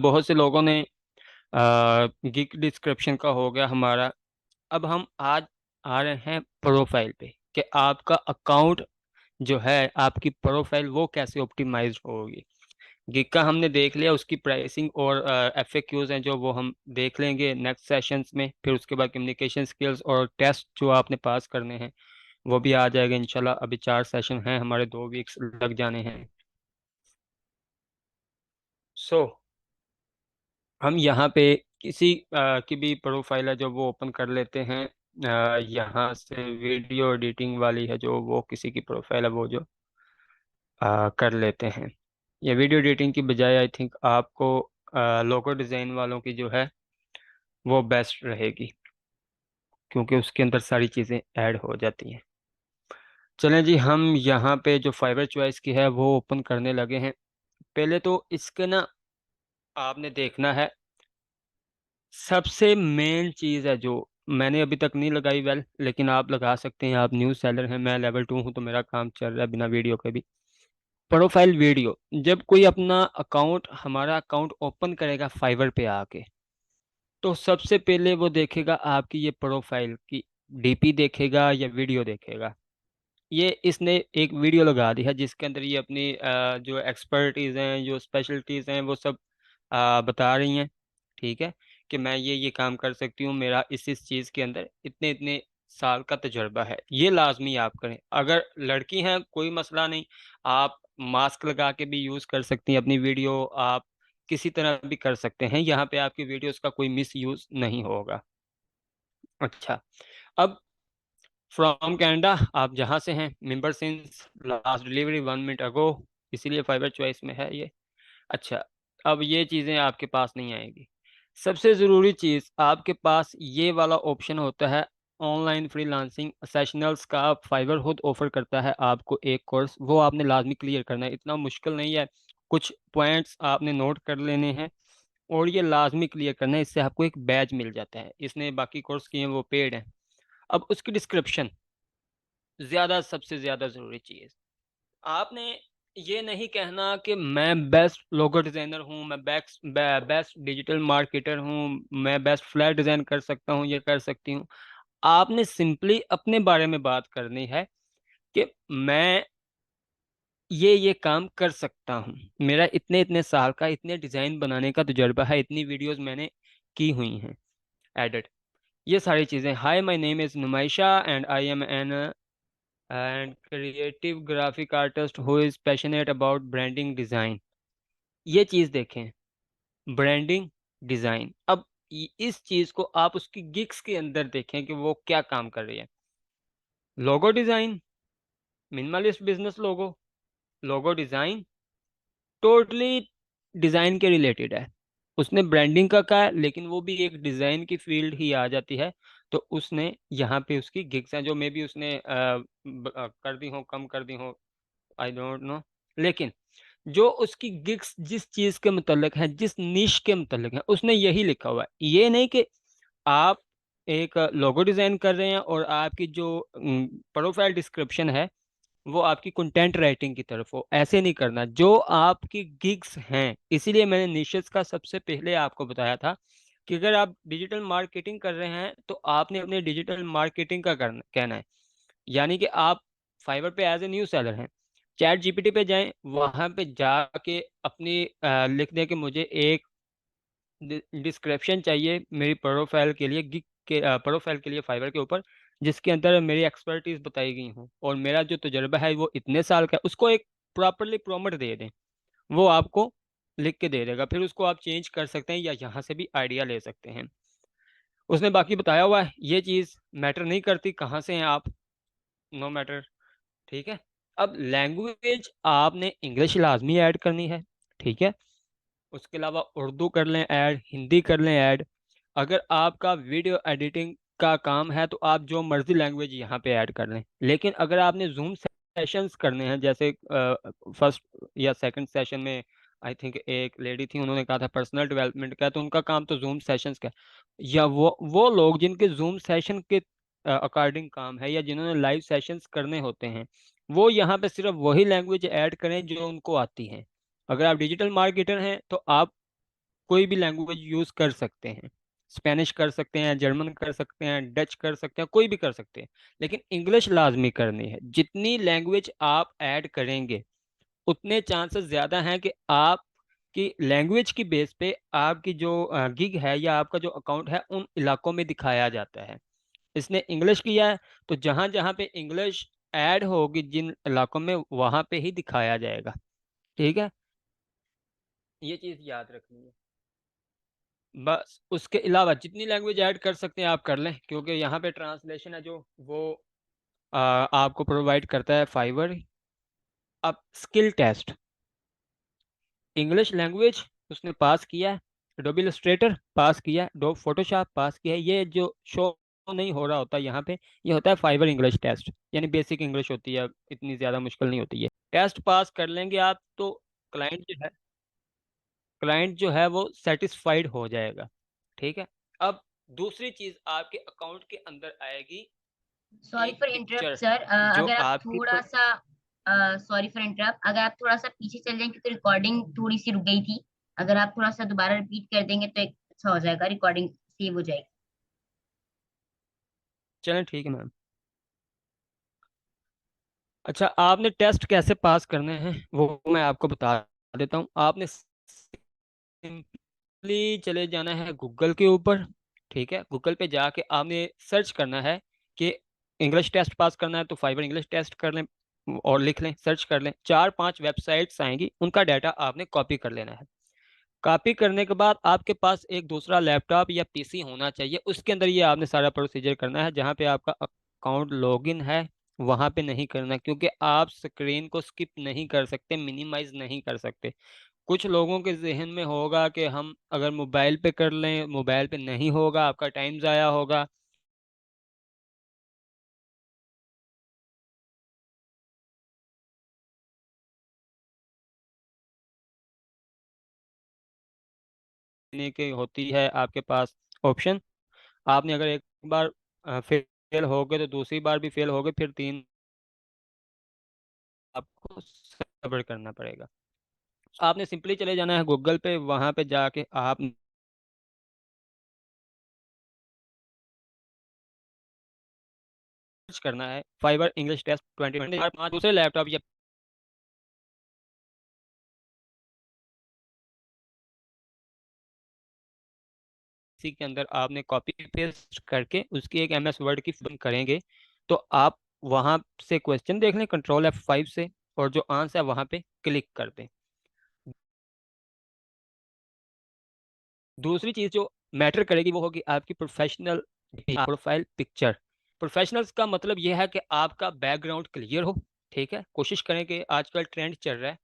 बहुत से लोगों ने गिग डिस्क्रिप्शन का हो गया हमारा। अब हम आज आ रहे हैं प्रोफाइल पे कि आपका अकाउंट जो है, आपकी प्रोफाइल वो कैसे ऑप्टिमाइज होगी। गिग का हमने देख लिया, उसकी प्राइसिंग और एफएक्यूज हैं जो वो हम देख लेंगे नेक्स्ट सेशंस में। फिर उसके बाद कम्युनिकेशन स्किल्स और टेस्ट जो आपने पास करने हैं वो भी आ जाएगा इंशाल्लाह। अभी 4 सेशन हैं हमारे, 2 वीक्स लग जाने हैं। सो हम यहाँ पे किसी की भी प्रोफाइल है जो वो ओपन कर लेते हैं। यहाँ से वीडियो एडिटिंग वाली है जो, वो किसी की प्रोफाइल है वो जो कर लेते हैं। ये वीडियो एडिटिंग की बजाय आई थिंक आपको लोगो डिज़ाइन वालों की जो है वो बेस्ट रहेगी, क्योंकि उसके अंदर सारी चीज़ें ऐड हो जाती हैं। चलें जी, हम यहाँ पे जो फाइबर चॉइस की है वो ओपन करने लगे हैं। पहले तो इसके ना आपने देखना है, सबसे मेन चीज़ है जो मैंने अभी तक नहीं लगाई, वेल लेकिन आप लगा सकते हैं। आप न्यू सेलर हैं, मैं लेवल 2 हूँ, तो मेरा काम चल रहा है बिना वीडियो के भी। प्रोफाइल वीडियो, जब कोई अपना अकाउंट, हमारा अकाउंट ओपन करेगा फाइवर पे आके, तो सबसे पहले वो देखेगा आपकी ये प्रोफाइल की डीपी देखेगा या वीडियो देखेगा। ये इसने एक वीडियो लगा दी है जिसके अंदर ये अपनी जो एक्सपर्टीज़ हैं, जो स्पेशलिटीज़ हैं, वो सब बता रही हैं। ठीक है, कि मैं ये काम कर सकती हूँ, मेरा इस चीज़ के अंदर इतने इतने साल का तजुर्बा है। ये लाजमी आप करें। अगर लड़की हैं कोई मसला नहीं, आप मास्क लगा के भी यूज़ कर सकती हैं अपनी वीडियो, आप किसी तरह भी कर सकते हैं। यहाँ पे आपकी वीडियोस का कोई मिस यूज़ नहीं होगा। अच्छा, अब फ्रॉम कनाडा, आप जहाँ से हैं, member since last delivery 1 minute ago, इसीलिए फाइबर चॉइस में है ये। अच्छा, अब ये चीज़ें आपके पास नहीं आएगी। सबसे ज़रूरी चीज़, आपके पास ये वाला ऑप्शन होता है ऑनलाइन फ्रीलांसिंग सेशनल्स का। फाइवर खुद ऑफर करता है आपको एक कोर्स, वो आपने लाजमी क्लियर करना है। इतना मुश्किल नहीं है, कुछ पॉइंट्स आपने नोट कर लेने हैं और ये लाजमी क्लियर करना है। इससे आपको एक बैज मिल जाता है। इसने बाकी कोर्स किए हैं वो पेड हैं। अब उसकी डिस्क्रिप्शन ज़्यादा, सबसे ज़्यादा ज़रूरी चीज़, आपने ये नहीं कहना कि मैं बेस्ट लोगो डिज़ाइनर हूँ, मैं बेस्ट डिजिटल मार्केटर हूँ, मैं बेस्ट फ्लैट डिज़ाइन कर सकता हूँ, ये कर सकती हूँ। आपने सिंपली अपने बारे में बात करनी है कि मैं ये काम कर सकता हूँ, मेरा इतने इतने साल का, इतने डिज़ाइन बनाने का तजुर्बा है, इतनी वीडियोस मैंने की हुई हैं एडिट, ये सारी चीज़ें। Hi, my name is Numaisha and I am an and creative graphic artist who is passionate about branding design. ये चीज़ देखें, ब्रांडिंग डिज़ाइन। अब इस चीज़ को आप उसकी गिग्स के अंदर देखें कि वो क्या काम कर रही है। लोगो डिज़ाइन, मिनिमलिस्ट बिजनेस लोगो, लोगो डिज़ाइन टोटली डिज़ाइन के रिलेटेड है। उसने ब्रांडिंग का कहा है, लेकिन वो भी एक डिज़ाइन की फील्ड ही आ जाती है। तो उसने यहाँ पे उसकी गिग्स हैं जो मे बी उसने कर दी हो, कम कर दी हो, आई डोंट नो। लेकिन जो उसकी गिग्स जिस चीज़ के मुतल्लिक है, जिस निश के मुतल्लिक है, उसने यही लिखा हुआ है। ये नहीं कि आप एक लोगो डिज़ाइन कर रहे हैं और आपकी जो प्रोफाइल डिस्क्रिप्शन है वो आपकी कंटेंट राइटिंग की तरफ हो, ऐसे नहीं करना। जो आपकी गिग्स हैं, इसीलिए मैंने निशेस का सबसे पहले आपको बताया था कि अगर आप डिजिटल मार्केटिंग कर रहे हैं तो आपने अपने डिजिटल मार्केटिंग का करना कहना है। यानी कि आप फाइवर पे एज ए न्यू सेलर हैं, चैट जीपीटी पे जाएं, वहां पे जाके अपनी लिख दें कि मुझे एक डिस्क्रिप्शन चाहिए मेरी प्रोफाइल के लिए, गिग के प्रोफाइल के लिए फाइवर के ऊपर, जिसके अंदर मेरी एक्सपर्टीज बताई गई हूँ और मेरा जो तजुर्बा है वो इतने साल का है। उसको एक प्रॉपरली प्रॉम्प्ट दे दें, वो आपको लिख के दे देगा। फिर उसको आप चेंज कर सकते हैं या यहाँ से भी आइडिया ले सकते हैं। उसने बाकी बताया हुआ है, ये चीज़ मैटर नहीं करती कहाँ से हैं आप, नो मैटर। ठीक है, अब लैंग्वेज आपने इंग्लिश लाजमी ऐड करनी है। ठीक है, उसके अलावा उर्दू कर लें ऐड, हिंदी कर लें ऐड। अगर आपका वीडियो एडिटिंग का काम है तो आप जो मर्जी लैंग्वेज यहाँ पे ऐड कर लें। लेकिन अगर आपने जूम सेशंस करने हैं, जैसे फर्स्ट या सेकंड सेशन में आई थिंक एक लेडी थी, उन्होंने कहा था पर्सनल डेवलपमेंट का, तो उनका काम तो जूम सेशंस का है। या वो लोग जिनके जूम सेशन के अकॉर्डिंग काम है या जिन्होंने लाइव सेशंस करने होते हैं, वो यहाँ पे सिर्फ वही लैंग्वेज ऐड करें जो उनको आती है। अगर आप डिजिटल मार्केटर हैं तो आप कोई भी लैंग्वेज यूज कर सकते हैं। स्पेनिश कर सकते हैं, जर्मन कर सकते हैं, डच कर सकते हैं, कोई भी कर सकते हैं, लेकिन इंग्लिश लाजमी करनी है। जितनी लैंग्वेज आप ऐड करेंगे उतने चांसेस ज्यादा हैं कि आप कि लैंग्वेज की बेस पे आपकी जो गिग है या आपका जो अकाउंट है उन इलाकों में दिखाया जाता है। इसने इंग्लिश किया है तो जहां जहां पे इंग्लिश ऐड होगी जिन इलाकों में, वहां पे ही दिखाया जाएगा। ठीक है, ये चीज याद रखनी है। बस उसके अलावा जितनी लैंग्वेज ऐड कर सकते हैं आप कर लें, क्योंकि यहाँ पे ट्रांसलेशन है जो वो आपको प्रोवाइड करता है फाइवर। अब स्किल टेस्ट, इंग्लिश लैंग्वेज उसने पास किया है, एडोबी इलस्ट्रेटर पास किया है, डोब फोटोशॉप पास किया है। ये जो शो नहीं हो रहा होता यहाँ पे, ये होता है फाइवर इंग्लिश टेस्ट, यानी बेसिक इंग्लिश होती है, इतनी ज़्यादा मुश्किल नहीं होती है। टेस्ट पास कर लेंगे आप तो क्लाइंट जो है क्लाइंट जो है वो सेटिस्फाइड हो जाएगा। ठीक है। अब दूसरी चीज़ आपके अकाउंट के अंदर आएगी, सॉरी एक फॉर इंटरप्ट पिक्चर सर, जो अगर आप आपकी थोड़ा सा सॉरी फॉर इंटरप्ट, अगर आप थोड़ा सा पीछे चल जाएंगे तो रिकॉर्डिंग थोड़ी सी रुक गई थी। अगर आप थोड़ा सा दोबारा रिपीट कर देंगे तो एक अच्छा हो जाएगा, रिकॉर्डिंग सेव हो जाएगी। चलें ठीक है मैम। अच्छा, आपने टेस्ट कैसे पास करने हैं वो मैं आपको बता देता हूँ। आपने सिंपली चले जाना है गूगल के ऊपर। ठीक है, गूगल पे जाके आपने सर्च करना है कि इंग्लिश टेस्ट पास करना है तो फाइबर इंग्लिश टेस्ट कर लें और लिख लें, सर्च कर लें। 4-5 वेबसाइट्स आएंगी, उनका डाटा आपने कॉपी कर लेना है। कॉपी करने के बाद आपके पास एक दूसरा लैपटॉप या पीसी होना चाहिए, उसके अंदर ये आपने सारा प्रोसीजर करना है। जहाँ पे आपका अकाउंट लॉगिन है वहाँ पे नहीं करना, क्योंकि आप स्क्रीन को स्किप नहीं कर सकते, मिनिमाइज नहीं कर सकते। कुछ लोगों के जहन में होगा कि हम अगर मोबाइल पे कर लें, मोबाइल पे नहीं होगा, आपका टाइम ज़ाया होगा। लेने की होती है आपके पास ऑप्शन। आपने अगर एक बार फेल हो गए तो दूसरी बार भी फेल हो गए, फिर तीन आपको सब्र करना पड़ेगा। आपने सिंपली चले जाना है गूगल पे, वहां पे जाके आप सर्च करना है फाइबर इंग्लिश टेस्ट 2020। और पांच दूसरे लैपटॉप या पीसी के अंदर आपने कॉपी पेस्ट करके उसकी एक एमएस वर्ड की फिलिंग करेंगे, तो आप वहां से क्वेश्चन देख लें कंट्रोल F5 से, और जो आंसर है वहां पे क्लिक कर दें। दूसरी चीज जो मैटर करेगी वो होगी आपकी प्रोफेशनल प्रोफाइल पिक्चर। प्रोफेशनल्स का मतलब यह है कि आपका बैकग्राउंड क्लियर हो। ठीक है, कोशिश करें कि आजकल ट्रेंड चल रहा है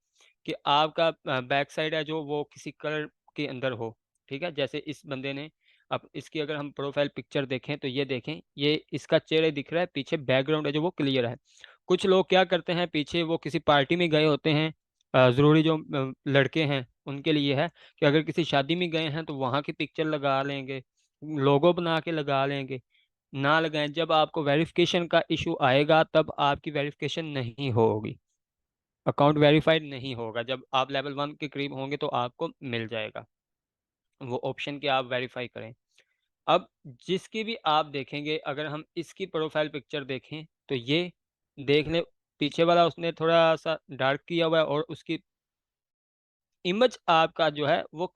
कि आपका बैक साइड है जो वो किसी कलर के अंदर हो। ठीक है, जैसे इस बंदे ने, अब इसकी अगर हम प्रोफाइल पिक्चर देखें तो ये देखें, ये इसका चेहरा दिख रहा है, पीछे बैकग्राउंड है जो वो क्लियर है। कुछ लोग क्या करते हैं, पीछे वो किसी पार्टी में गए होते हैं, ज़रूरी जो लड़के हैं उनके लिए है कि अगर किसी शादी में गए हैं तो वहाँ की पिक्चर लगा लेंगे, लोगो बना के लगा लेंगे। ना लगाएं, जब आपको वेरिफिकेशन का इशू आएगा तब आपकी वेरिफिकेशन नहीं होगी, अकाउंट वेरीफाइड नहीं होगा। जब आप लेवल 1 के करीब होंगे तो आपको मिल जाएगा वो ऑप्शन कि आप वेरीफाई करें। अब जिसकी भी आप देखेंगे, अगर हम इसकी प्रोफाइल पिक्चर देखें तो ये देख लें, पीछे वाला उसने थोड़ा सा डार्क किया हुआ है और उसकी इमेज आपका जो है वो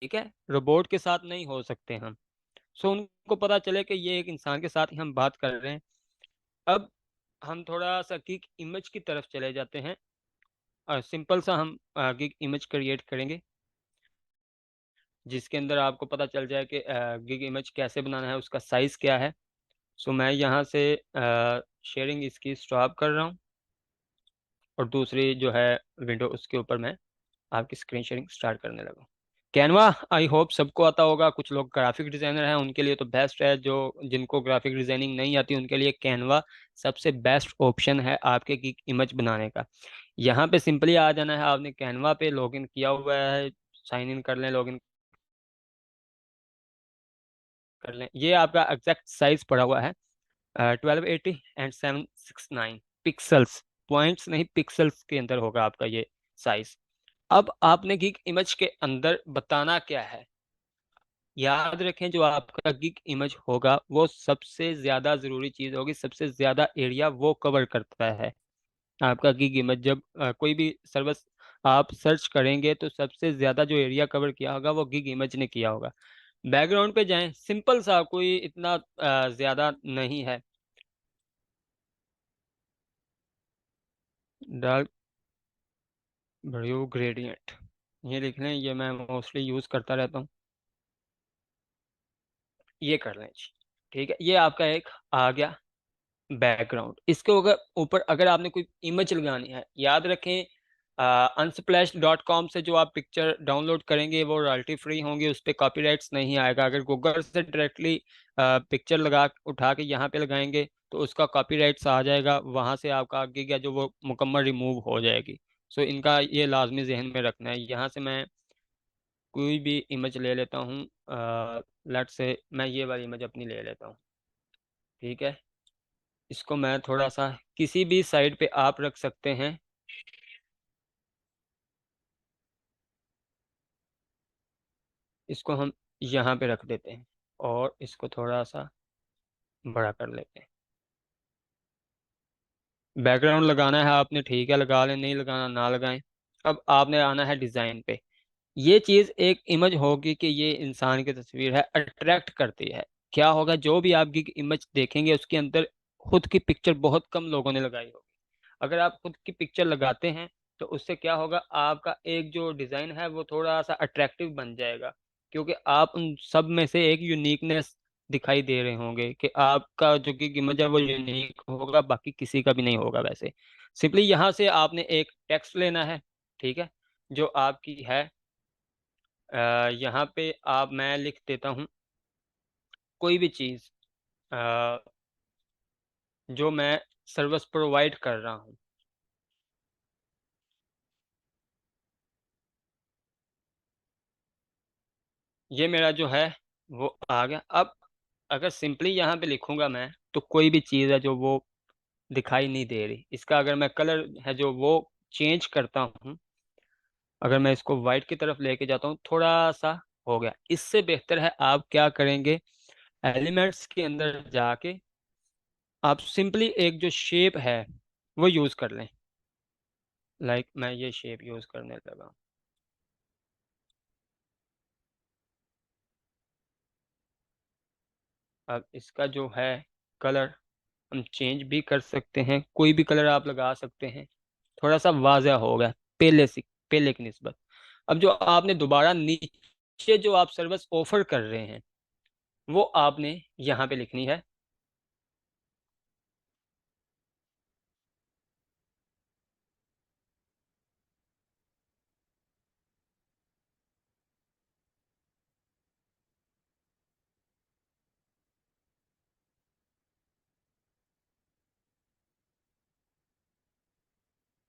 ठीक है, रोबोट के साथ नहीं हो सकते हम। सो उनको पता चले कि ये एक इंसान के साथ ही हम बात कर रहे हैं। अब हम थोड़ा सा गिग इमेज की तरफ चले जाते हैं, और सिंपल सा हम गिग इमेज क्रिएट करेंगे, जिसके अंदर आपको पता चल जाए कि गिग इमेज कैसे बनाना है, उसका साइज़ क्या है। सो मैं यहाँ से शेयरिंग इसकी स्टॉप कर रहा हूँ, और दूसरी जो है विंडो उसके ऊपर मैं आपकी स्क्रीन शेयरिंग स्टार्ट करने लगा। कैनवा आई होप सबको आता होगा। कुछ लोग ग्राफिक डिज़ाइनर हैं उनके लिए तो बेस्ट है, जो जिनको ग्राफिक डिज़ाइनिंग नहीं आती उनके लिए कैनवा सबसे बेस्ट ऑप्शन है आपके की इमेज बनाने का। यहाँ पे सिंपली आ जाना है, आपने कैनवा पे लॉगिन किया हुआ है, साइन इन कर लें, लॉगिन कर लें। ये आपका एग्जैक्ट साइज पड़ा हुआ है, 1280 एंड 769 पिक्सल्स, पॉइंट्स नहीं पिक्सल्स के अंदर होगा आपका ये साइज। अब आपने गिग इमेज के अंदर बताना क्या है, याद रखें जो आपका गिग इमेज होगा वो सबसे ज्यादा जरूरी चीज होगी, सबसे ज्यादा एरिया वो कवर करता है। आपका गिग इमेज जब कोई भी सर्विस आप सर्च करेंगे तो सबसे ज्यादा जो एरिया कवर किया होगा वो गिग इमेज ने किया होगा। बैकग्राउंड पे जाएं, सिंपल सा, कोई इतना ज्यादा नहीं है। डार्क ब्लू ग्रेडियंट, ये लिख लें, ये मैं मोस्टली यूज करता रहता हूँ, ये कर लें जी। ठीक है, ये आपका एक आ गया बैकग्राउंड। इसके ऊपर ऊपर अगर आपने कोई इमेज लगानी है, याद रखें unsplash.com से जो आप पिक्चर डाउनलोड करेंगे वो रॉयल्टी फ्री होंगे, उस पर कॉपीराइट्स नहीं आएगा। अगर गूगल से डायरेक्टली पिक्चर लगा उठा के यहाँ पे लगाएंगे तो उसका कॉपीराइट्स आ जाएगा, वहाँ से आपका आगे क्या जो वो मुकम्मल रिमूव हो जाएगी। सो इनका ये लाजमी जहन में रखना है। यहाँ से मैं कोई भी इमेज ले लेता हूँ, लेट से मैं ये वाली इमेज अपनी ले लेता हूँ। ठीक है, इसको मैं थोड़ा सा किसी भी साइड पे आप रख सकते हैं। इसको हम यहाँ पे रख देते हैं और इसको थोड़ा सा बड़ा कर लेते हैं। बैकग्राउंड लगाना है आपने, ठीक है लगा लें, नहीं लगाना ना लगाएं। अब आपने आना है डिज़ाइन पे। ये चीज़ एक इमेज होगी कि ये इंसान की तस्वीर है, अट्रैक्ट करती है। क्या होगा, जो भी आप इमेज देखेंगे उसके अंदर खुद की पिक्चर बहुत कम लोगों ने लगाई होगी। अगर आप खुद की पिक्चर लगाते हैं तो उससे क्या होगा, आपका एक जो डिज़ाइन है वो थोड़ा सा अट्रैक्टिव बन जाएगा, क्योंकि आप उन सब में से एक यूनिकनेस दिखाई दे रहे होंगे कि आपका जो कि इमेज है वो यूनिक होगा, बाकी किसी का भी नहीं होगा वैसे। सिंपली यहाँ से आपने एक टेक्स्ट लेना है, ठीक है, जो आपकी है। यहाँ पे आप, मैं लिख देता हूँ कोई भी चीज़ जो मैं सर्विस प्रोवाइड कर रहा हूँ। ये मेरा जो है वो आ गया। अब अगर सिंपली यहाँ पे लिखूंगा मैं तो कोई भी चीज़ है जो वो दिखाई नहीं दे रही। इसका अगर मैं कलर है जो वो चेंज करता हूँ, अगर मैं इसको वाइट की तरफ लेके जाता हूँ थोड़ा सा, हो गया। इससे बेहतर है आप क्या करेंगे, एलिमेंट्स के अंदर जाके आप सिंपली एक जो शेप है वो यूज़ कर लें। लाइक मैं ये शेप यूज़ करने लगा। अब इसका जो है कलर हम चेंज भी कर सकते हैं, कोई भी कलर आप लगा सकते हैं। थोड़ा सा वाज़ह हो गया पहले से, पहले की निस्बत। अब जो आपने दोबारा नीचे जो आप सर्विस ऑफर कर रहे हैं वो आपने यहाँ पे लिखनी है।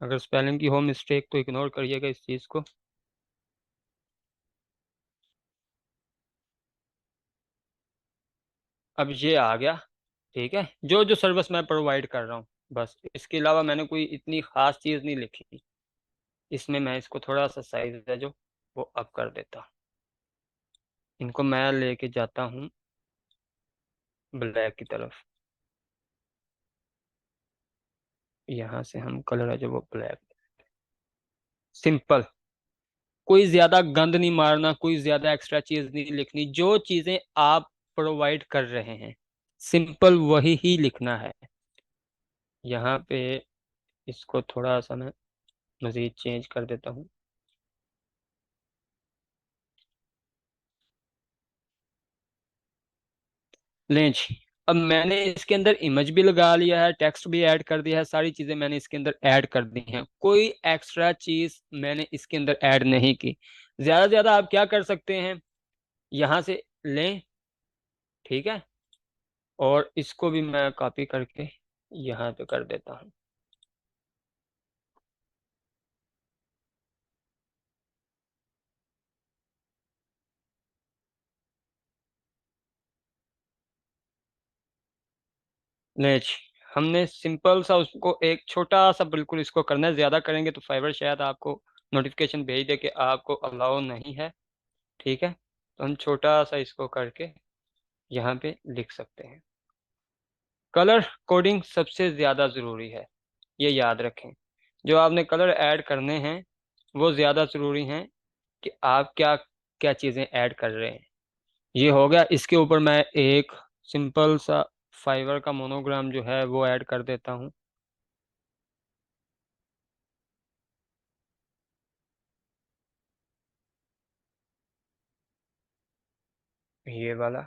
अगर स्पेलिंग की हो मिस्टेक तो इग्नोर करिएगा इस चीज़ को। अब ये आ गया, ठीक है, जो जो सर्विस मैं प्रोवाइड कर रहा हूँ, बस इसके अलावा मैंने कोई इतनी ख़ास चीज़ नहीं लिखी। इसमें मैं इसको थोड़ा सा साइज है जो वो अप कर देता हूँ। इनको मैं लेके जाता हूँ ब्लैक की तरफ। यहाँ से हम कलर है जो वो ब्लैक। सिंपल, कोई ज्यादा गंद नहीं मारना, कोई ज्यादा एक्स्ट्रा चीज नहीं लिखनी। जो चीजें आप प्रोवाइड कर रहे हैं सिंपल वही ही लिखना है। यहाँ पे इसको थोड़ा सा मैं मजीद चेंज कर देता हूँ। लें जी, अब मैंने इसके अंदर इमेज भी लगा लिया है, टेक्स्ट भी ऐड कर दिया है, सारी चीजें मैंने इसके अंदर ऐड कर दी हैं। कोई एक्स्ट्रा चीज मैंने इसके अंदर ऐड नहीं की। ज्यादा से ज्यादा आप क्या कर सकते हैं, यहाँ से लें, ठीक है, और इसको भी मैं कॉपी करके यहाँ पे कर देता हूँ। नहीं, हमने सिंपल सा उसको एक छोटा सा बिल्कुल इसको करना है, ज्यादा करेंगे तो फाइवर शायद आपको नोटिफिकेशन भेज दे कि आपको अलाउ नहीं है। ठीक है, तो हम छोटा सा इसको करके यहाँ पे लिख सकते हैं। कलर कोडिंग सबसे ज़्यादा ज़रूरी है, ये याद रखें। जो आपने कलर ऐड करने हैं वो ज़्यादा ज़रूरी हैं कि आप क्या क्या चीज़ें ऐड कर रहे हैं। ये हो गया। इसके ऊपर मैं एक सिंपल सा फाइवर का मोनोग्राम जो है वो ऐड कर देता हूँ, ये वाला।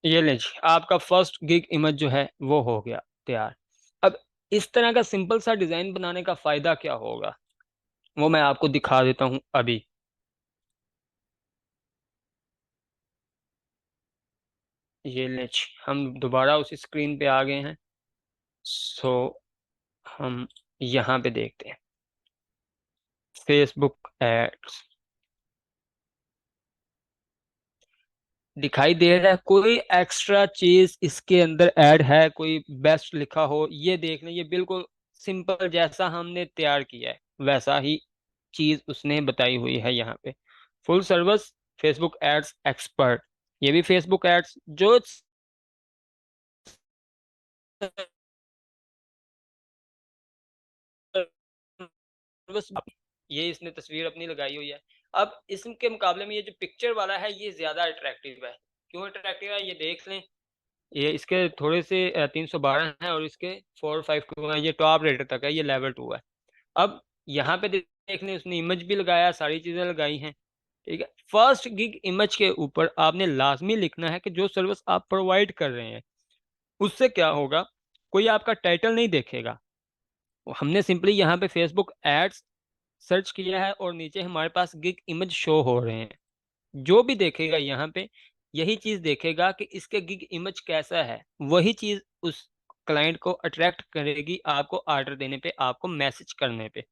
ये लें जी, आपका फर्स्ट गिग इमेज जो है वो हो गया तैयार। अब इस तरह का सिंपल सा डिज़ाइन बनाने का फ़ायदा क्या होगा वो मैं आपको दिखा देता हूँ अभी। ये लें जी, हम दोबारा उसी स्क्रीन पे आ गए हैं। सो हम यहाँ पे देखते हैं फेसबुक एड्स। दिखाई दे रहा है कोई एक्स्ट्रा चीज इसके अंदर ऐड है, कोई बेस्ट लिखा हो, ये देख लें। ये बिल्कुल सिंपल जैसा हमने तैयार किया है वैसा ही चीज उसने बताई हुई है यहाँ पे। Full service Facebook ads expert, ये भी फेसबुक एड्स जो बस ये इसने तस्वीर अपनी लगाई हुई है। अब इसके मुकाबले में ये जो पिक्चर वाला है ये ज्यादा अट्रैक्टिव है। क्यों अट्रैक्टिव है ये देख लें। ये इसके थोड़े से 312 है और इसके 452 है। ये टॉप रेटर तक है, ये लेवल 2 है। अब यहाँ पे देख लें उसने इमेज भी लगाया, सारी चीजें लगाई हैं। ठीक है, फर्स्ट गिग इमेज के ऊपर आपने लाजमी लिखना है कि जो सर्विस आप प्रोवाइड कर रहे हैं उससे क्या होगा। कोई आपका टाइटल नहीं देखेगा। हमने सिंपली यहाँ पे फेसबुक एड्स सर्च किया है और नीचे हमारे पास गिग इमेज शो हो रहे हैं। जो भी देखेगा यहाँ पे यही चीज देखेगा कि इसके गिग इमेज कैसा है। वही चीज उस क्लाइंट को अट्रैक्ट करेगी आपको ऑर्डर देने पे, आपको मैसेज करने पे।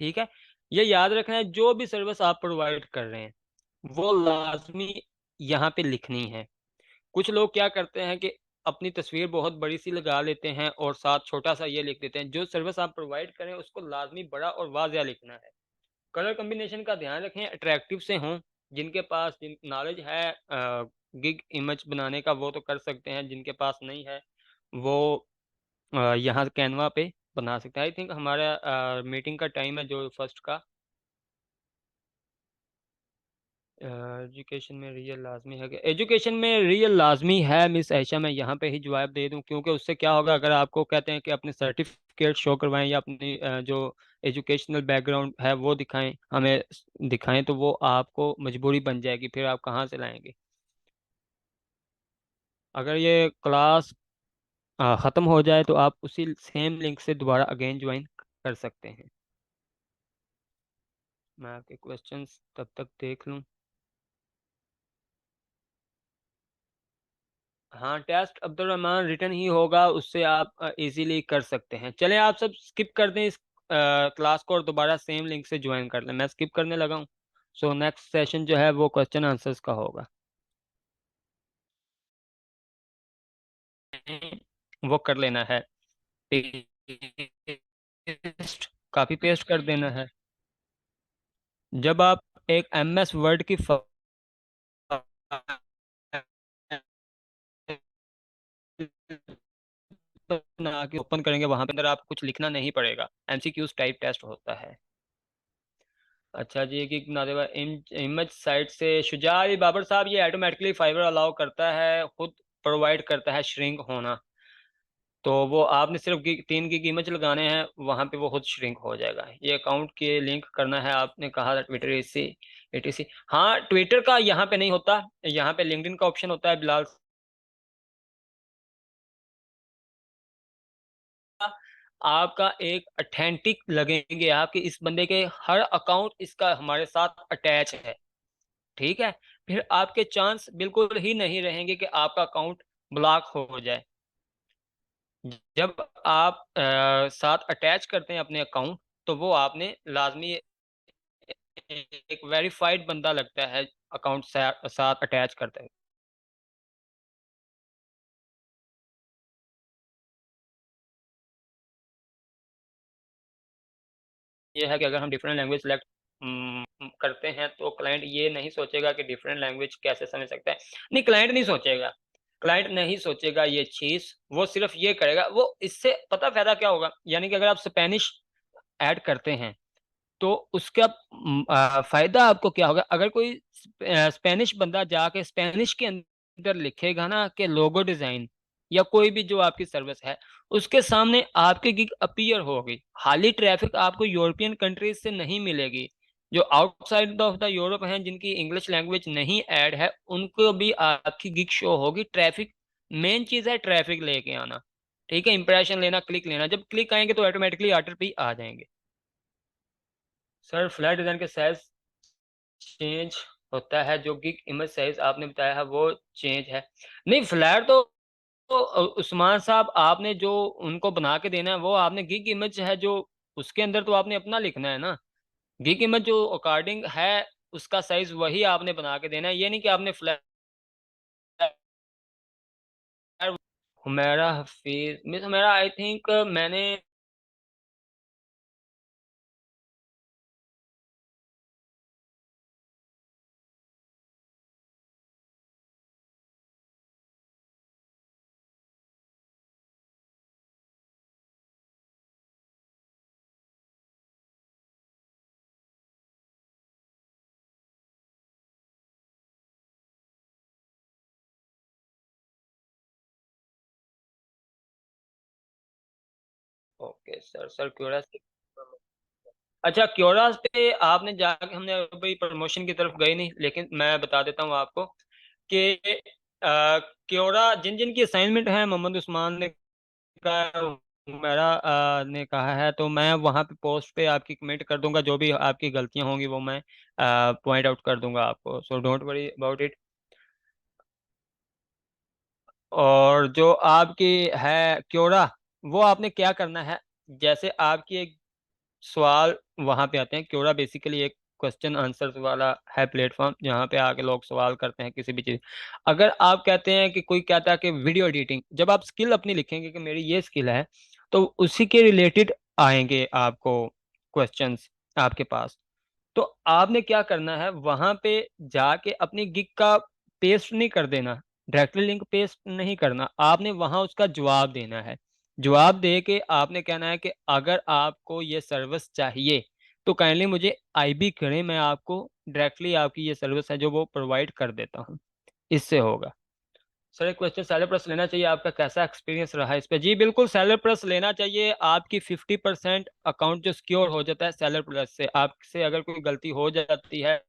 ठीक है, ये याद रखना है जो भी सर्विस आप प्रोवाइड कर रहे हैं वो लाजमी यहाँ पे लिखनी है। कुछ लोग क्या करते हैं कि अपनी तस्वीर बहुत बड़ी सी लगा लेते हैं और साथ छोटा सा ये लिख देते हैं। जो सर्विस आप प्रोवाइड करें उसको लाजमी बड़ा और वाज़िया लिखना है। कलर कॉम्बिनेशन का ध्यान रखें, अट्रैक्टिव से हों। जिनके पास नॉलेज है गिग इमेज बनाने का वो तो कर सकते हैं, जिनके पास नहीं है वो यहाँ कैनवा पे बना सकते हैं। आई थिंक हमारा मीटिंग का टाइम है जो फर्स्ट का। एजुकेशन में रियल लाजमी है, एजुकेशन में रियल लाजमी है मिस आयशा। मैं यहाँ पे ही जवाब दे दूँ क्योंकि उससे क्या होगा, अगर आपको कहते हैं कि अपने सर्टिफिकेट शो करवाएं या अपनी जो एजुकेशनल बैकग्राउंड है वो दिखाएं, हमें दिखाएं, तो वो आपको मजबूरी बन जाएगी, फिर आप कहाँ से लाएंगे। अगर ये क्लास ख़त्म हो जाए तो आप उसी सेम लिंक से दोबारा अगेन ज्वाइन कर सकते हैं। मैं आपके क्वेश्चंस तब तक देख लूँ। हाँ, टेस्ट अब्दुल रहमान रिटर्न ही होगा, उससे आप इजीली कर सकते हैं। चलें आप सब स्किप कर दें इस क्लास को और दोबारा सेम लिंक से ज्वाइन कर लें। मैं स्किप करने लगा हूँ। सो नेक्स्ट सेशन जो है वो क्वेश्चन आंसर्स का होगा। वो कर लेना है, पेस्ट, कॉपी पेस्ट कर देना है। जब आप एक MS वर्ड की बना के ओपन करेंगे वहां पे अंदर आप कुछ लिखना नहीं पड़ेगा, MCQs टाइप टेस्ट होता है। अच्छा जी, कि नादेवा इमेज साइट से शुजा अली बाबर साहब, ये ऑटोमेटिकली फाइबर अलाउ करता है, खुद प्रोवाइड करता है श्रिंक होना। तो वो आपने सिर्फ 3 गिग इमेज लगाने हैं, वहां पे वो खुद श्रिंक हो जाएगा। ये अकाउंट के लिंक करना है आपने कहा था ट्विटर ATC। हाँ, ट्विटर का यहाँ पे नहीं होता, यहाँ पे लिंक्डइन का ऑप्शन होता है बिलाल। आपका एक ऑथेंटिक लगेंगे, आपके इस बंदे के हर अकाउंट इसका हमारे साथ अटैच है, ठीक है, फिर आपके चांस बिल्कुल ही नहीं रहेंगे कि आपका अकाउंट ब्लॉक हो जाए। जब आप साथ अटैच करते हैं अपने अकाउंट, तो वो आपने लाजमी एक वेरीफाइड बंदा लगता है अकाउंट साथ अटैच करते हैं। ये है कि अगर हम डिफरेंट लैंग्वेज सेलेक्ट करते हैं तो क्लाइंट ये नहीं सोचेगा कि डिफरेंट लैंग्वेज कैसे समझ सकता है। नहीं, क्लाइंट नहीं सोचेगा, क्लाइंट नहीं सोचेगा ये चीज़, वो सिर्फ ये करेगा, वो इससे पता फ़ायदा क्या होगा, यानी कि अगर आप स्पेनिश ऐड करते हैं तो उसका फ़ायदा आपको क्या होगा, अगर कोई स्पेनिश बंदा जाके स्पेनिश के अंदर लिखेगा ना कि लोगो डिज़ाइन या कोई भी जो आपकी सर्विस है, उसके सामने आपकी गिग अपीयर होगी। हाली ट्रैफ़िक आपको यूरोपियन कंट्रीज़ से नहीं मिलेगी। जो आउटसाइड ऑफ द यूरोप हैं, जिनकी इंग्लिश लैंग्वेज नहीं ऐड है, उनको भी आपकी गिग शो होगी। ट्रैफ़िक मेन चीज़ है, ट्रैफ़िक लेके आना, ठीक है? इंप्रेशन लेना, क्लिक लेना। जब क्लिक आएँगे तो ऑटोमैटिकली ऑर्डर पे ही आ जाएँगे। सर फ्लैट डिज़ाइन के साइज़ चेंज होता है, जो कि इमेज साइज़ आपने बताया है वो चेंज है। नहीं, फ्लैट तो उस्मान साहब आपने जो उनको बना के देना है वो आपने गिग इमेज है जो उसके अंदर तो आपने अपना लिखना है ना। गिग इमेज जो अकॉर्डिंग है उसका साइज़ वही आपने बना के देना है। ये नहीं कि आपने flat Humaira Hafeez miss Humaira I think मैंने ओके सर, सर क्यूरियस अच्छा, क्योरास पे आपने जाके हमने अभी प्रमोशन की तरफ गए नहीं, लेकिन मैं बता देता हूँ आपको कि क्योरा जिन-जिन की असाइनमेंट है मोहम्मद उस्मान ने कहा, हुमैरा ने कहा है, तो मैं वहाँ पे पोस्ट पे आपकी कमेंट कर दूँगा, जो भी आपकी गलतियाँ होंगी वो मैं पॉइंट आउट कर दूँगा आपको, so don't worry about it. और जो आपकी है क्योरा, वो आपने क्या करना है, जैसे आपकी एक सवाल वहाँ पे आते हैं। क्योरा बेसिकली एक क्वेश्चन आंसर्स वाला है प्लेटफ़ॉर्म, जहाँ पे आके लोग सवाल करते हैं किसी भी चीज़। अगर आप कहते हैं कि कोई कहता है कि वीडियो एडिटिंग, जब आप स्किल अपनी लिखेंगे कि मेरी ये स्किल है, तो उसी के रिलेटेड आएँगे आपको क्वेश्चन्स आपके पास। तो आपने क्या करना है, वहाँ पे जाके अपनी गिग का पेस्ट नहीं कर देना, डायरेक्टली लिंक पेस्ट नहीं करना, आपने वहाँ उसका जवाब देना है। जवाब दे के आपने कहना है कि अगर आपको ये सर्विस चाहिए, तो काइंडली मुझे आईबी करें, मैं आपको डायरेक्टली आपकी ये सर्विस है जो वो प्रोवाइड कर देता हूँ। इससे होगा। सर एक क्वेश्चन, सेलर प्लस लेना चाहिए, आपका कैसा एक्सपीरियंस रहा है इस पे? जी बिल्कुल, सेलर प्लस लेना चाहिए। आपकी 50% अकाउंट जो सिक्योर हो जाता है सेलर प्लस से। आपसे अगर कोई गलती हो जाती है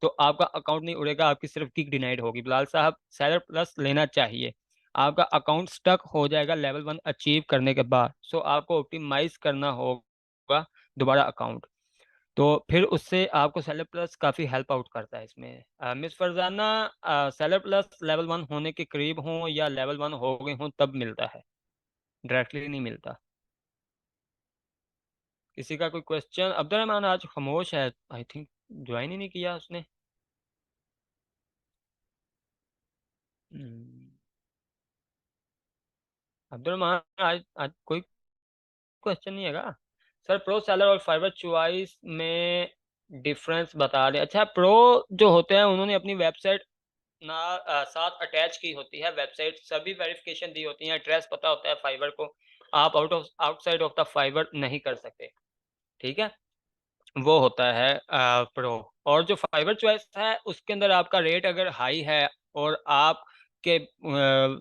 तो आपका अकाउंट नहीं उड़ेगा, आपकी सिर्फ किक डिनाइड होगी। बिलाल साहब, सेलर प्लस लेना चाहिए। आपका अकाउंट स्टक हो जाएगा लेवल 1 अचीव करने के बाद। सो आपको ऑप्टिमाइज़ करना होगा दोबारा अकाउंट। तो फिर उससे आपको सेलर प्लस काफ़ी हेल्प आउट करता है इसमें। Miss Farzana, seller plus level 1 होने के करीब हों या लेवल 1 हो गए हों तब मिलता है, डायरेक्टली नहीं मिलता। किसी का कोई क्वेश्चन? अब्दुर्रहमान आज खामोश है, आई थिंक जॉइन ही नहीं किया उसने। हुँ, अब्दुर्रहमान आज आज कोई क्वेश्चन नहीं हैगा? सर प्रो सेलर और फाइवर चॉइस में डिफरेंस बता दें। अच्छा, प्रो जो होते हैं उन्होंने अपनी वेबसाइट साथ अटैच की होती है, वेबसाइट सभी वेरिफिकेशन दी होती हैं, एड्रेस पता होता है फाइवर को, आप आउटसाइड ऑफ द फाइवर नहीं कर सकते, ठीक है? वो होता है प्रो। और जो फाइबर चॉइस है उसके अंदर आपका रेट अगर हाई है और आप के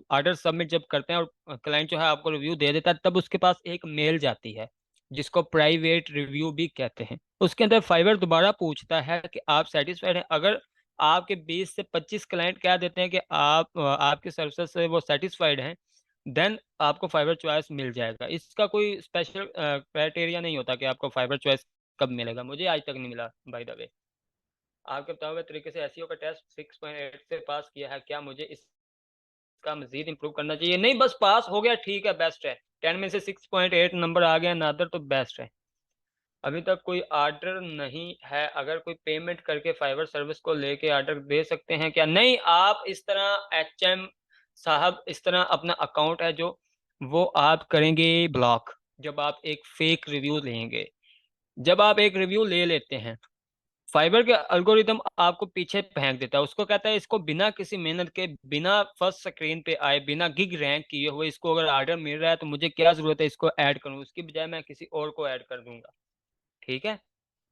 ऑर्डर सबमिट जब करते हैं और क्लाइंट जो है आपको रिव्यू दे देता है, तब उसके पास एक मेल जाती है जिसको प्राइवेट रिव्यू भी कहते हैं। उसके अंदर फाइबर दोबारा पूछता है कि आप सेटिस्फाइड हैं। अगर आपके 20 से 25 क्लाइंट कह देते हैं कि आप आपकी सर्विसेज से वो सेटिस्फाइड हैं, देन आपको फाइबर चॉइस मिल जाएगा। इसका कोई स्पेशल क्राइटेरिया नहीं होता कि आपको फाइबर चॉइस कब मिलेगा, मुझे आज तक नहीं मिला बाय द वे। आपके बताए हुए तरीके से एसईओ का टेस्ट 6.8 से पास किया है, क्या मुझे इसका मजीद इंप्रूव करना चाहिए? नहीं, बस पास हो गया ठीक है, बेस्ट है। 10 में से 6.8 नंबर आ गया नादर तो बेस्ट है। अभी तक कोई ऑर्डर नहीं है, अगर कोई पेमेंट करके फाइबर सर्विस को लेके ऑर्डर दे सकते हैं क्या? नहीं, आप इस तरह एचएम साहब, इस तरह अपना अकाउंट है जो, वो आप करेंगे ब्लॉक, जब आप एक फेक रिव्यू लेंगे। जब आप एक रिव्यू ले लेते हैं, फाइबर के अल्गोरिदम आपको पीछे फेंक देता है, उसको कहता है इसको बिना किसी मेहनत के, बिना फर्स्ट स्क्रीन पे आए, बिना गिग रैंक किए हुए इसको अगर ऑर्डर मिल रहा है तो मुझे क्या जरूरत है इसको ऐड करूं, उसकी बजाय मैं किसी और को ऐड कर दूंगा। ठीक है,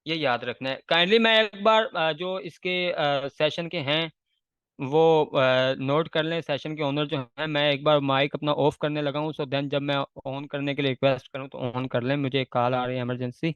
ये याद रखना है काइंडली। मैं एक बार जो इसके सेशन के हैं वो नोट कर लें, सेशन के ओनर जो है, मैं एक बार माइक अपना ऑफ करने लगा हूँ, सो देन जब मैं ऑन करने के लिए रिक्वेस्ट करूँ तो ऑन कर लें, मुझे एक कॉल आ रही है इमरजेंसी।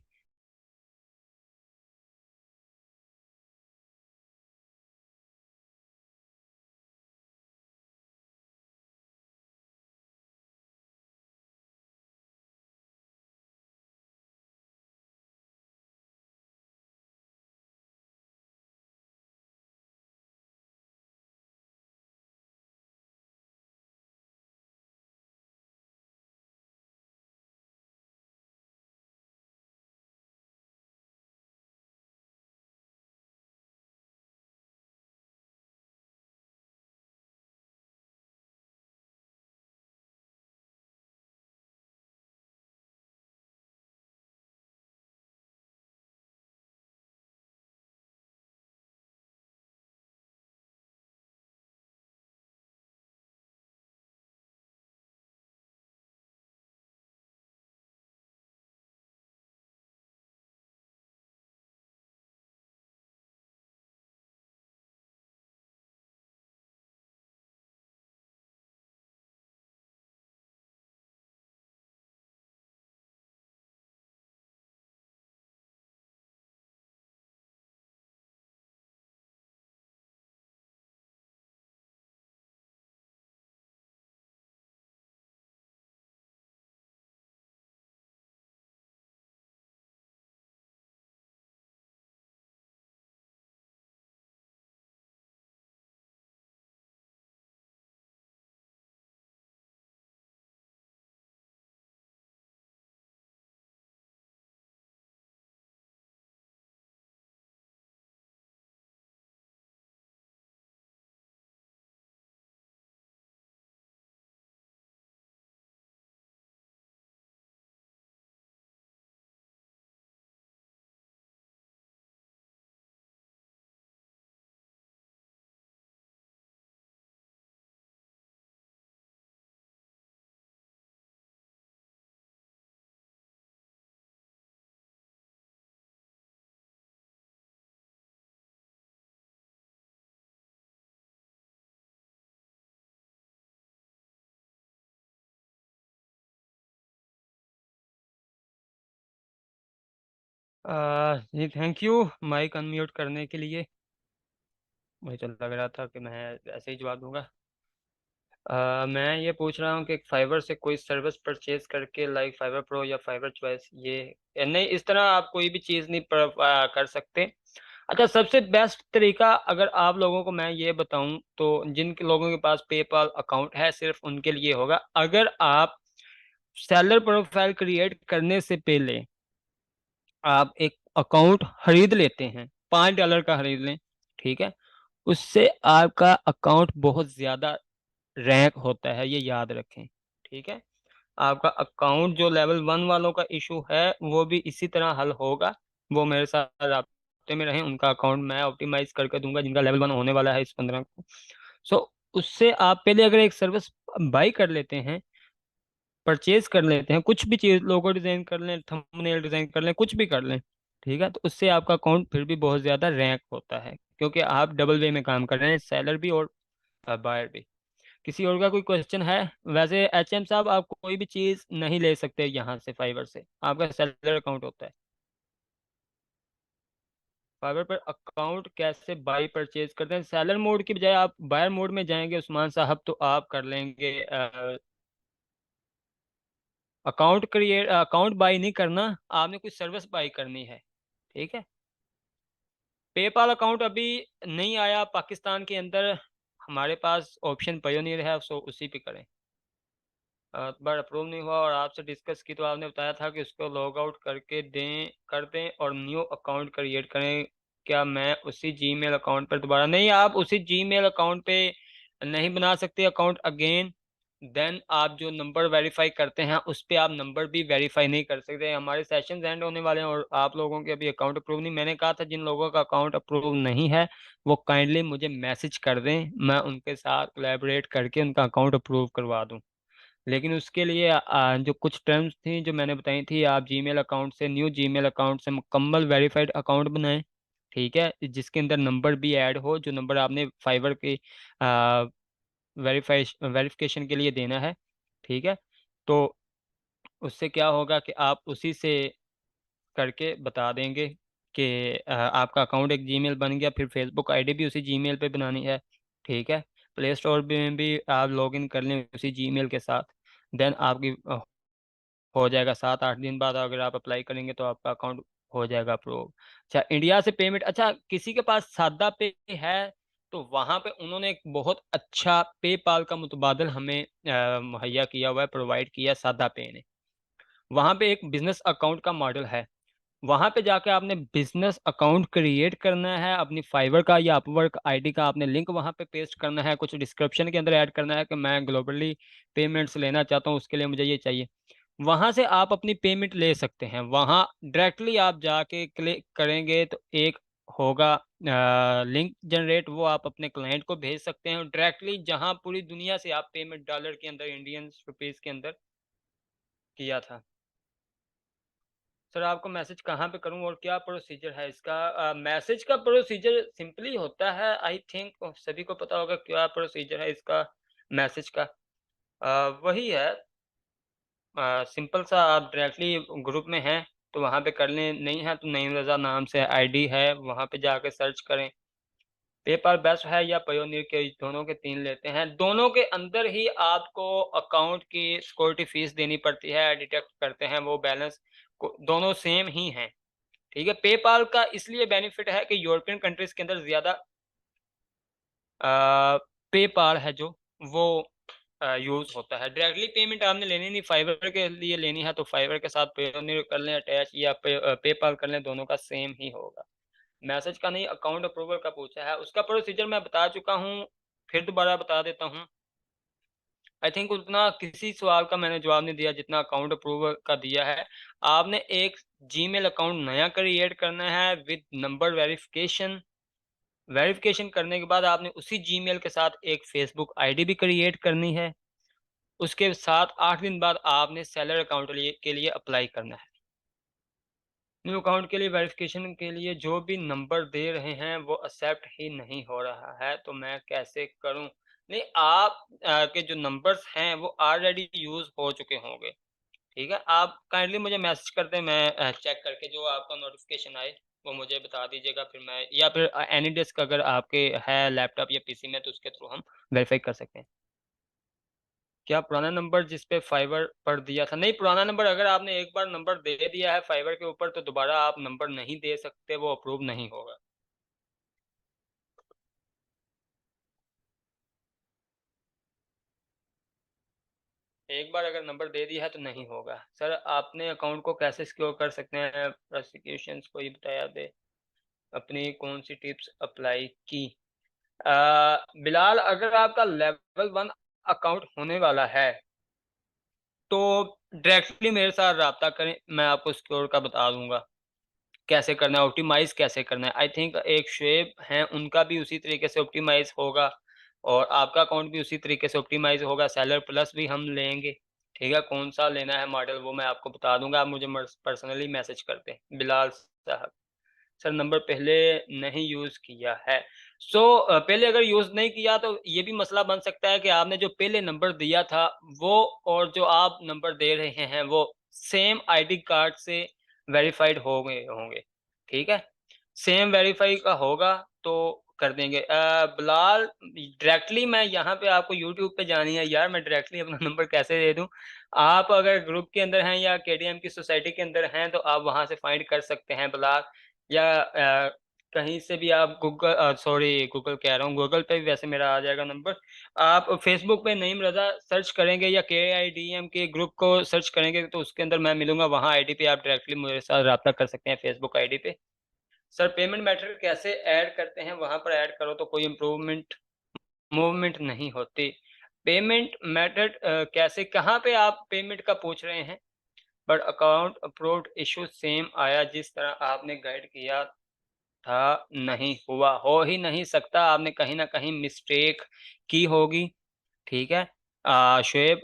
जी थैंक यू माइक अनम्यूट करने के लिए। मुझे तो लग रहा था कि मैं ऐसे ही जवाब दूंगा। मैं ये पूछ रहा हूँ कि फाइबर से कोई सर्विस परचेज करके, लाइक फाइबर प्रो या फाइबर चॉइस, ये नहीं, इस तरह आप कोई भी चीज़ नहीं कर सकते। अच्छा, सबसे बेस्ट तरीका अगर आप लोगों को मैं ये बताऊं तो, जिन लोगों के पास पेपाल अकाउंट है सिर्फ उनके लिए होगा। अगर आप सेलर प्रोफाइल क्रिएट करने से पहले आप एक अकाउंट खरीद लेते हैं, $5 का खरीद लें, ठीक है, उससे आपका अकाउंट बहुत ज्यादा रैंक होता है, ये याद रखें। ठीक है, आपका अकाउंट जो लेवल 1 वालों का इशू है वो भी इसी तरह हल होगा। वो मेरे साथ राब्ते में रहें, उनका अकाउंट मैं ऑप्टिमाइज करके दूंगा जिनका लेवल 1 होने वाला है इस 15 को। सो उससे आप पहले अगर एक सर्विस बाई कर लेते हैं, परचेज कर लेते हैं, कुछ भी चीज, लोगो डिजाइन कर लें, थंबनेल डिजाइन कर लें, कुछ भी कर लें, ठीक है, तो उससे आपका अकाउंट फिर भी बहुत ज्यादा रैंक होता है, क्योंकि आप डबल वे में काम कर रहे हैं, सेलर भी और बायर भी। किसी और का कोई क्वेश्चन है? वैसे एचएम साहब, आप कोई भी चीज नहीं ले सकते यहाँ से, फाइबर से आपका सेलर अकाउंट होता है। फाइबर पर अकाउंट कैसे बाई परचेज करते हैं? सेलर मोड की बजाय आप बायर मोड में जाएंगे उस्मान साहब, तो आप कर लेंगे अकाउंट बाई नहीं करना, आपने कोई सर्विस बाई करनी है। ठीक है। पेपाल अकाउंट अभी नहीं आया पाकिस्तान के अंदर, हमारे पास ऑप्शन पायोनियर है, सो उसी पे करें। बार अप्रूव नहीं हुआ और आपसे डिस्कस की तो आपने बताया था कि उसको लॉग आउट करके कर दें और न्यू अकाउंट क्रिएट करें। क्या मैं उसी जीमेल अकाउंट पर दोबारा? नहीं, आप उसी जीमेल अकाउंट पे नहीं बना सकते अकाउंट अगेन। देन आप जो नंबर वेरीफाई करते हैं उस पे आप नंबर भी वेरीफाई नहीं कर सकते। हमारे सेशन एंड होने वाले हैं और आप लोगों के अभी अकाउंट अप्रूव नहीं। मैंने कहा था जिन लोगों का अकाउंट अप्रूव नहीं है वो काइंडली मुझे मैसेज कर दें, मैं उनके साथ कोलैबोरेट करके उनका अकाउंट अप्रूव करवा दूं। लेकिन उसके लिए जो कुछ टर्म्स थी जो मैंने बताई थी, आप जीमेल अकाउंट से, न्यू जीमेल अकाउंट से मुकम्मल वेरीफाइड अकाउंट बनाएं। ठीक है, जिसके अंदर नंबर भी ऐड हो, जो नंबर आपने फाइवर के वेरिफिकेशन के लिए देना है। ठीक है। तो उससे क्या होगा कि आप उसी से करके बता देंगे कि आपका अकाउंट एक जीमेल बन गया, फिर फेसबुक आईडी भी उसी जीमेल पे बनानी है। ठीक है। प्ले स्टोर में भी आप लॉगिन कर लें उसी जीमेल के साथ। देन आपकी हो जाएगा 7-8 दिन बाद, अगर आप अप्लाई करेंगे तो आपका अकाउंट हो जाएगा अप्रूव। अच्छा, इंडिया से पेमेंट, अच्छा किसी के पास सादा पे है तो वहाँ पे उन्होंने एक बहुत अच्छा पेपाल का मुतबादल हमें मुहैया किया हुआ है, प्रोवाइड किया सादा पे ने। वहाँ पे एक बिजनेस अकाउंट का मॉडल है। वहां पे जाके आपने बिजनेस अकाउंट क्रिएट करना है, अपनी फाइवर का या अपवर्क आईडी का आपने लिंक वहां पे पेस्ट करना है, कुछ डिस्क्रिप्शन के अंदर ऐड करना है कि मैं ग्लोबली पेमेंट्स लेना चाहता हूँ, उसके लिए मुझे ये चाहिए। वहां से आप अपनी पेमेंट ले सकते हैं। वहां डायरेक्टली आप जाके क्लिक करेंगे तो एक होगा लिंक जनरेट, वो आप अपने क्लाइंट को भेज सकते हैं डायरेक्टली, जहां पूरी दुनिया से आप पेमेंट डॉलर के अंदर, इंडियन रुपीज के अंदर किया था। सर आपको मैसेज कहाँ पे करूँ और क्या प्रोसीजर है इसका? मैसेज का प्रोसीजर सिंपली होता है, आई थिंक सभी को पता होगा क्या प्रोसीजर है इसका मैसेज का। वही है, सिंपल सा, आप डायरेक्टली ग्रुप में हैं तो वहाँ पे कर लें, नहीं है तो नईम रज़ा नाम से आईडी है, वहाँ पे जाकर सर्च करें। पेपर बेस्ट है या पयोनियर के, दोनों के 3 लेते हैं। दोनों के अंदर ही आपको अकाउंट की सिक्योरिटी फीस देनी पड़ती है, डिटेक्ट करते हैं वो बैलेंस दोनों सेम ही हैं। ठीक है। पेपाल का इसलिए बेनिफिट है कि यूरोपियन कंट्रीज के अंदर ज्यादा पेपाल है जो वो यूज होता है। डायरेक्टली पेमेंट आपने लेनी नहीं, फाइवर के लिए लेनी है तो फाइवर के साथ पेयोनियर कर लें अटैच, या पेपाल कर लें, दोनों का सेम ही होगा। मैसेज का नहीं, अकाउंट अप्रूवल का पूछा है, उसका प्रोसीजर मैं बता चुका हूँ, फिर दोबारा बता देता हूँ। आई थिंक उतना किसी सवाल का मैंने जवाब नहीं दिया जितना अकाउंट अप्रूवल का दिया है। आपने एक जीमेल अकाउंट नया क्रिएट करना है विद नंबर वेरिफिकेशन। वेरिफिकेशन करने के बाद आपने उसी जीमेल के साथ एक फेसबुक आईडी भी क्रिएट करनी है। उसके साथ 8 दिन बाद आपने सेलर अकाउंट के लिए अप्लाई करना है। न्यू अकाउंट के लिए वेरिफिकेशन के लिए जो भी नंबर दे रहे हैं वो एक्सेप्ट ही नहीं हो रहा है, तो मैं कैसे करूं? नहीं, आप के जो नंबर्स हैं वो ऑलरेडी यूज हो चुके होंगे। ठीक है, आप काइंडली मुझे मैसेज कर दें, मैं चेक करके जो आपका नोटिफिकेशन आए वो मुझे बता दीजिएगा, फिर मैं, या फिर एनी डिस्क अगर आपके है लैपटॉप या पीसी में तो उसके थ्रू हम वेरीफाई कर सकते हैं। क्या पुराना नंबर जिस पे फाइवर पर दिया था? नहीं, पुराना नंबर अगर आपने एक बार नंबर दे दिया है फाइवर के ऊपर तो दोबारा आप नंबर नहीं दे सकते, वो अप्रूव नहीं होगा। एक बार अगर नंबर दे दिया है तो नहीं होगा। सर आपने अकाउंट को कैसे सिक्योर कर सकते हैं? प्रोसिक्यूशंस को ये बताया दे, अपनी कौन सी टिप्स अप्लाई की? बिलाल, अगर आपका लेवल 1 अकाउंट होने वाला है तो डायरेक्टली मेरे साथ रब्ता करें, मैं आपको सिक्योर का बता दूंगा कैसे करना है, ऑप्टिमाइज कैसे करना है। आई थिंक एक शुएब हैं, उनका भी उसी तरीके से ऑप्टिमाइज होगा और आपका अकाउंट भी उसी तरीके से ऑप्टिमाइज होगा। सेलर प्लस भी हम लेंगे। ठीक है, कौन सा लेना है मॉडल वो मैं आपको बता दूंगा, आप मुझे पर्सनली मैसेज करते हैं। बिलाल साहब, सर नंबर पहले नहीं यूज किया है। पहले अगर यूज नहीं किया तो ये भी मसला बन सकता है कि आपने जो पहले नंबर दिया था वो और जो आप नंबर दे रहे हैं वो सेम आईडी कार्ड से वेरीफाइड हो गए होंगे। ठीक है, सेम वेरीफाई का होगा तो कर देंगे। बिलाल, डायरेक्टली मैं यहाँ पे आपको यूट्यूब पे जानी है यार, मैं डायरेक्टली अपना नंबर कैसे दे दूँ? आप अगर ग्रुप के अंदर हैं या केडीएम की सोसाइटी के अंदर हैं तो आप वहाँ से फाइंड कर सकते हैं बिलाल, या कहीं से भी आप गूगल कह रहा हूँ, गूगल पे भी वैसे मेरा आ जाएगा नंबर। आप फेसबुक पे नईम रज़ा सर्च करेंगे या KIDM के ग्रुप को सर्च करेंगे तो उसके अंदर मैं मिलूंगा, वहाँ आईडी पे आप डायरेक्टली मेरे साथ रब्ता कर सकते हैं, फेसबुक आईडी पे। सर पेमेंट मेथड कैसे ऐड करते हैं? वहां पर ऐड करो तो कोई इम्प्रूवमेंट मूवमेंट नहीं होती। पेमेंट मेथड कैसे, कहाँ पे आप पेमेंट का पूछ रहे हैं? But account approved issue same आया जिस तरह आपने गाइड किया था, नहीं हुआ, हो ही नहीं सकता, आपने कहीं ना कहीं मिस्टेक की होगी। ठीक है। शुएब,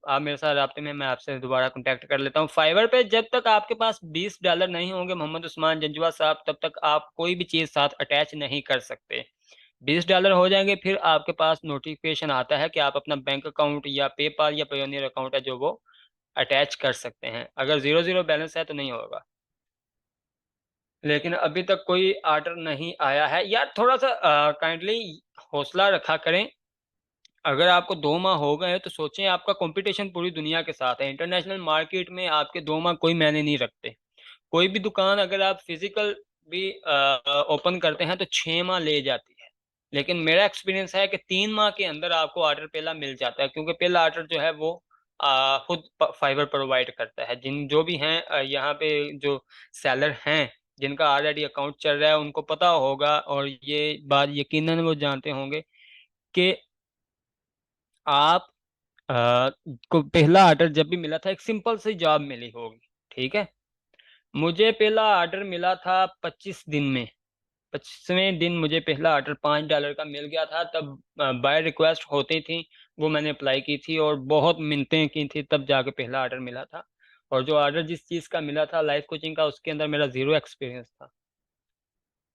आप मेरे साथ राब्ते में, मैं आपसे दोबारा कांटेक्ट कर लेता हूँ। फाइवर पे जब तक आपके पास $20 नहीं होंगे मोहम्मद उस्मान जंजुआ साहब, तब तक आप कोई भी चीज़ साथ अटैच नहीं कर सकते। $20 हो जाएंगे फिर आपके पास नोटिफिकेशन आता है कि आप अपना बैंक अकाउंट या पेपाल या पेयोनियर अकाउंट है जो वो अटैच कर सकते हैं। अगर ज़ीरो ज़ीरो बैलेंस है तो नहीं होगा। लेकिन अभी तक कोई ऑर्डर नहीं आया है यार, थोड़ा सा काइंडली हौसला रखा करें। अगर आपको 2 माह हो गए तो सोचें, आपका कंपटीशन पूरी दुनिया के साथ है। इंटरनेशनल मार्केट में आपके 2 माह कोई मायने नहीं रखते। कोई भी दुकान अगर आप फिजिकल भी ओपन करते हैं तो 6 माह ले जाती है। लेकिन मेरा एक्सपीरियंस है कि 3 माह के अंदर आपको ऑर्डर पहला मिल जाता है, क्योंकि पहला ऑर्डर जो है वो खुद फाइबर प्रोवाइड करता है। जिन जो भी हैं यहाँ पे जो सेलर हैं जिनका ऑलरेडी अकाउंट चल रहा है उनको पता होगा, और ये बात यकीनन वो जानते होंगे कि आप को पहला ऑर्डर जब भी मिला था एक सिंपल सी जॉब मिली होगी। ठीक है। मुझे पहला ऑर्डर मिला था 25 दिन में। 25वें दिन मुझे पहला ऑर्डर $5 का मिल गया था। तब बाय रिक्वेस्ट होती थी, वो मैंने अप्लाई की थी और बहुत मिन्नतें की थी, तब जाके पहला ऑर्डर मिला था। और जो ऑर्डर जिस चीज़ का मिला था लाइफ कोचिंग का, उसके अंदर मेरा ज़ीरो एक्सपीरियंस था।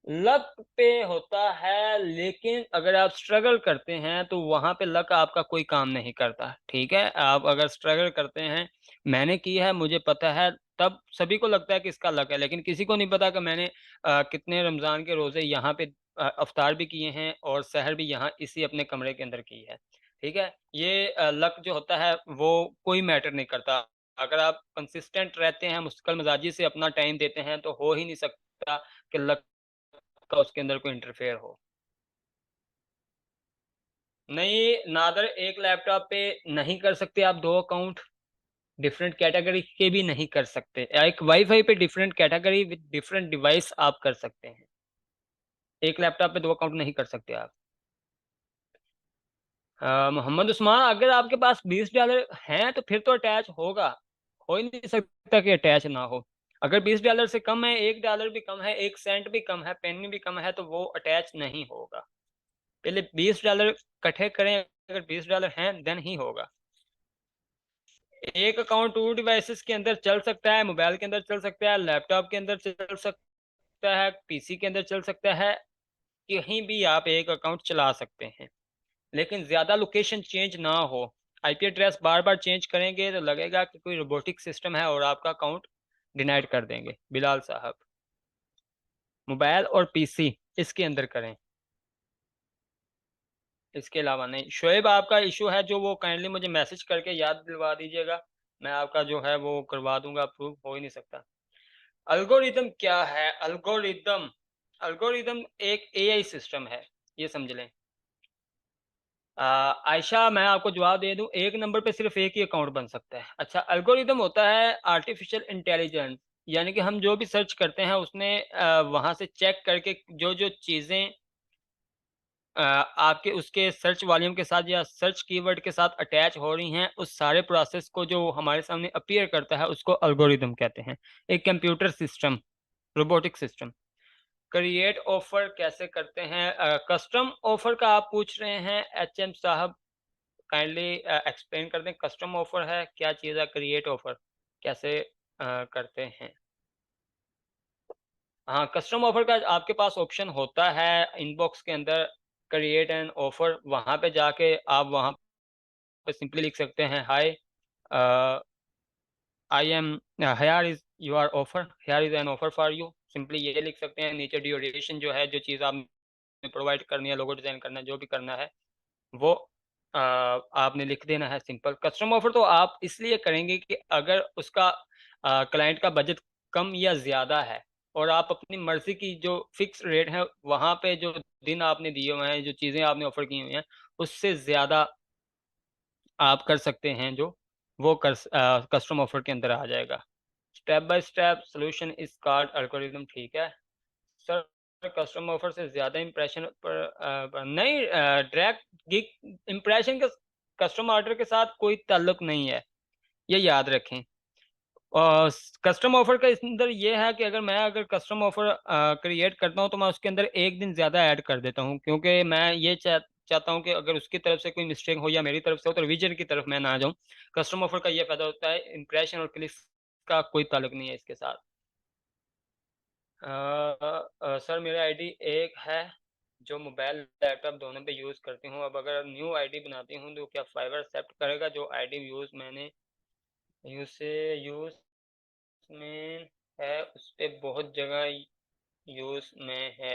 लक पे होता है, लेकिन अगर आप स्ट्रगल करते हैं तो वहां पे लक आपका कोई काम नहीं करता। ठीक है। आप अगर स्ट्रगल करते हैं, मैंने की है, मुझे पता है, तब सभी को लगता है कि इसका लक है, लेकिन किसी को नहीं पता कि मैंने कितने रमजान के रोजे यहाँ पे अफ्तार भी किए हैं और सहर भी यहाँ इसी अपने कमरे के अंदर की है। ठीक है। ये लक जो होता है वो कोई मैटर नहीं करता। अगर आप कंसिस्टेंट रहते हैं, मुस्तकिल मिजाजी से अपना टाइम देते हैं, तो हो ही नहीं सकता कि लक का उसके अंदर कोई इंटरफेयर हो। नहीं नादर, एक लैपटॉप पे नहीं कर सकते आप 2 अकाउंट, डिफरेंट कैटेगरी के भी नहीं कर सकते। एक वाईफाई पे different category with different device आप कर सकते हैं। एक लैपटॉप पे 2 अकाउंट नहीं कर सकते आप। मोहम्मद उस्मान, अगर आपके पास $20 हैं तो फिर तो अटैच होगा। हो ही नहीं सकता कि अटैच ना हो। अगर $20 से कम है, $1 भी कम है, 1 सेंट भी कम है, पेनी भी कम है, तो वो अटैच नहीं होगा। पहले $20 इकट्ठे करें, अगर $20 हैं देन ही होगा। एक अकाउंट 2 डिवाइसेस के अंदर चल सकता है, मोबाइल के अंदर चल सकता है, लैपटॉप के अंदर चल सकता है, पीसी के अंदर चल सकता है, कहीं भी आप एक अकाउंट चला सकते हैं, लेकिन ज्यादा लोकेशन चेंज ना हो। आईपी एड्रेस बार बार चेंज करेंगे तो लगेगा कि कोई रोबोटिक सिस्टम है और आपका अकाउंट डिनाइड कर देंगे। बिलाल साहब, मोबाइल और पीसी इसके अंदर करें, इसके अलावा नहीं। शोएब, आपका इशू है जो, वो काइंडली मुझे मैसेज करके याद दिलवा दीजिएगा, मैं आपका जो है वो करवा दूंगा। अप्रूव हो ही नहीं सकता। अल्गोरिदम क्या है? अल्गोरिदम, अल्गोरिदम एक एआई सिस्टम है, ये समझ लें। आयशा, मैं आपको जवाब दे दूं, एक नंबर पे सिर्फ एक ही अकाउंट बन सकता है। अच्छा, अल्गोरिदम होता है आर्टिफिशियल इंटेलिजेंस, यानी कि हम जो भी सर्च करते हैं उसने वहां से चेक करके जो जो चीजें आपके उसके सर्च वॉल्यूम के साथ या सर्च कीवर्ड के साथ अटैच हो रही हैं, उस सारे प्रोसेस को जो हमारे सामने अपीयर करता है उसको अल्गोरिदम कहते हैं। एक computer system, robotic system. Create offer कैसे करते हैं? कस्टम ऑफर का आप पूछ रहे हैं HM साहब, काइंडली एक्सप्लेन कर दें। कस्टम ऑफर है क्या चीज़ है? क्रिएट ऑफर कैसे करते हैं? हाँ, कस्टम ऑफर का आपके पास ऑप्शन होता है इनबॉक्स के अंदर, क्रिएट एन ऑफर, वहाँ पे जाके आप वहाँ पे सिंपली लिख सकते हैं, hi I am here is your offer, here is an offer for you. Simply ये लिख सकते हैं। नीचे ड्यूरेशन जो है, जो चीज़ आप प्रोवाइड करनी है, लोगो डिजाइन करना है, जो भी करना है वो आपने लिख देना है सिंपल। कस्टम ऑफर तो आप इसलिए करेंगे कि अगर उसका क्लाइंट का बजट कम या ज़्यादा है और आप अपनी मर्जी की जो फिक्स रेट है वहाँ पे जो दिन आपने दिए हुए हैं, जो चीज़ें आपने ऑफर की हुई हैं, उससे ज़्यादा आप कर सकते हैं जो वो कस्टम ऑफर के अंदर आ जाएगा। स्टेप बाय स्टेप सोल्यूशन इस कार्ड एल्गोरिदम ठीक है सर। कस्टम ऑफर से ज़्यादा इंप्रेशन पर नहीं, डायरेक्ट गिग इंप्रेशन का कस्टम ऑर्डर के साथ कोई ताल्लुक नहीं है, ये याद रखें। और कस्टम ऑफर का इसके अंदर ये है कि अगर कस्टम ऑफर क्रिएट करता हूँ तो मैं उसके अंदर एक दिन ज़्यादा ऐड कर देता हूँ, क्योंकि मैं ये चाहता हूँ कि अगर उसकी तरफ से कोई मिस्टेक हो या मेरी तरफ से हो तो रिवीजन की तरफ मैं ना जाऊँ। कस्टम ऑफर का ये फ़ायदा होता है, इंप्रेशन और क्लिक्स का कोई ताल्लुक नहीं है इसके साथ। सर मेरा आईडी एक है जो मोबाइल लैपटॉप दोनों पे यूज़ करती हूँ। अब अगर न्यू आईडी बनाती हूँ तो क्या फाइवर एक्सेप्ट करेगा? जो आईडी मैंने यूज़ में है उस पे बहुत जगह यूज़ में है,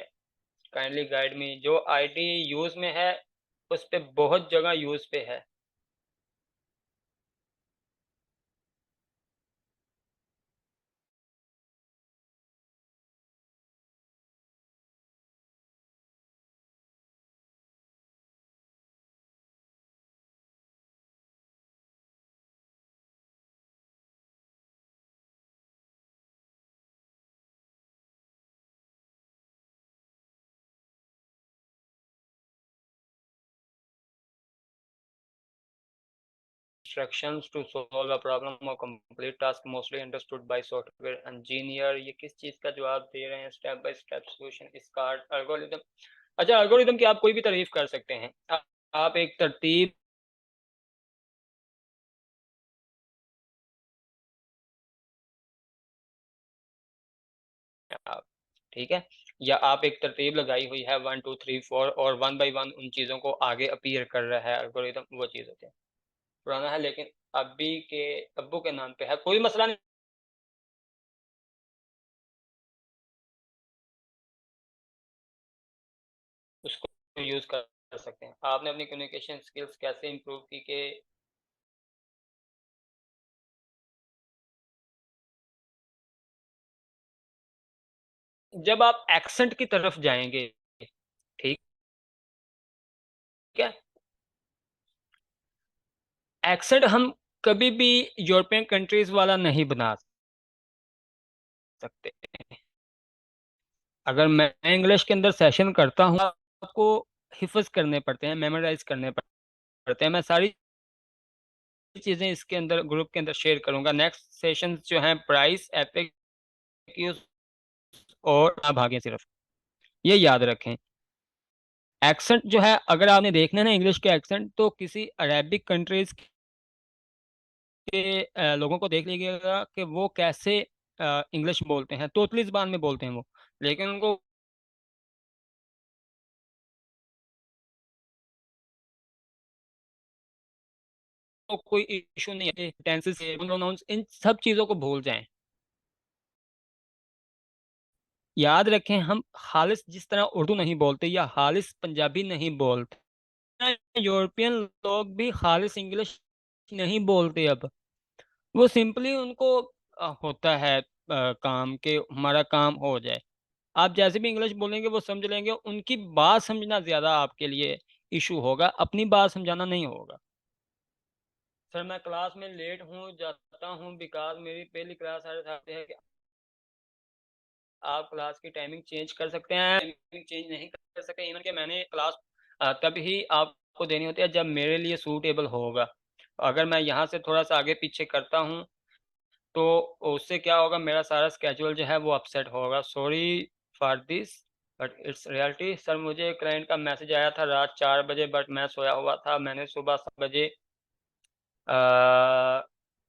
काइंडली गाइड मी। जो आईडी यूज़ में है उस पे बहुत जगह यूज़ पे है। Instructions to solve a problem और complete task mostly understood by software engineer. ये किस चीज़ का जवाब दे रहे हैं? Step by step solution is called algorithm. अच्छा, एल्गोरिदम की आप कोई भी तारीफ कर सकते हैं। आप एक तरतीब आप ठीक है, या आप एक तरतीब लगाई हुई है 1 2 3 4 और 1 बाय 1 उन चीज़ों को आगे अपीयर कर रहा है एल्गोरिदम, वो चीज़ होती है। पुराना है लेकिन अभी के अब्बू के नाम पे है, कोई मसला नहीं। उसको यूज़ कर सकते हैं। आपने अपनी कम्युनिकेशन स्किल्स कैसे इम्प्रूव की कि जब आप एक्सेंट की तरफ जाएँगे, ठीक है? एक्सेंट हम कभी भी यूरोपियन कंट्रीज़ वाला नहीं बना सकते। अगर मैं इंग्लिश के अंदर सेशन करता हूँ, आपको हिफ़्ज़ करने पड़ते हैं, मेमोराइज़ करने पड़ते हैं। मैं सारी चीज़ें इसके अंदर ग्रुप के अंदर शेयर करूँगा। नेक्स्ट सेशंस जो हैं प्राइस, एफएक्यूज़ और भागें सिर्फ़, ये याद रखें। एक्सेंट जो है अगर आपने देखना है ना इंग्लिश के एक्सेंट, तो किसी अरेबिक कंट्रीज़ के लोगों को देख लीजिएगा कि वो कैसे इंग्लिश बोलते हैं, तोतली ज़ुबान में बोलते हैं वो। लेकिन उनको कोई इश्यू नहीं है, टेंसेस प्रोनाउंस इन सब चीज़ों को भूल जाएँ। याद रखें हम खालिस जिस तरह उर्दू नहीं बोलते या खालिस पंजाबी नहीं बोलते, यूरोपियन लोग भी खालिस इंग्लिश नहीं बोलते अब। वो सिंपली उनको होता है काम कि हमारा काम हो जाए। आप जैसे भी इंग्लिश बोलेंगे वो समझ लेंगे, उनकी बात समझना ज़्यादा आपके लिए इशू होगा, अपनी बात समझाना नहीं होगा। सर मैं क्लास में लेट हो जाता हूँ बिकॉज़ मेरी पहली क्लास 7:30 है। आप क्लास की टाइमिंग चेंज कर सकते हैं, टाइमिंग चेंज नहीं कर सकते। इवन कि मैंने क्लास तभी आपको देनी होती है जब मेरे लिए सूटेबल होगा। अगर मैं यहाँ से थोड़ा-सा आगे पीछे करता हूँ, तो उससे क्या होगा, मेरा सारा स्केड्यूल जो है वो अपसेट होगा। Sorry for this but it's reality. Sir मुझे क्लाइंट का मैसेज आया था रात 4 बजे बट मैं सोया हुआ था। मैंने सुबह 7 बजे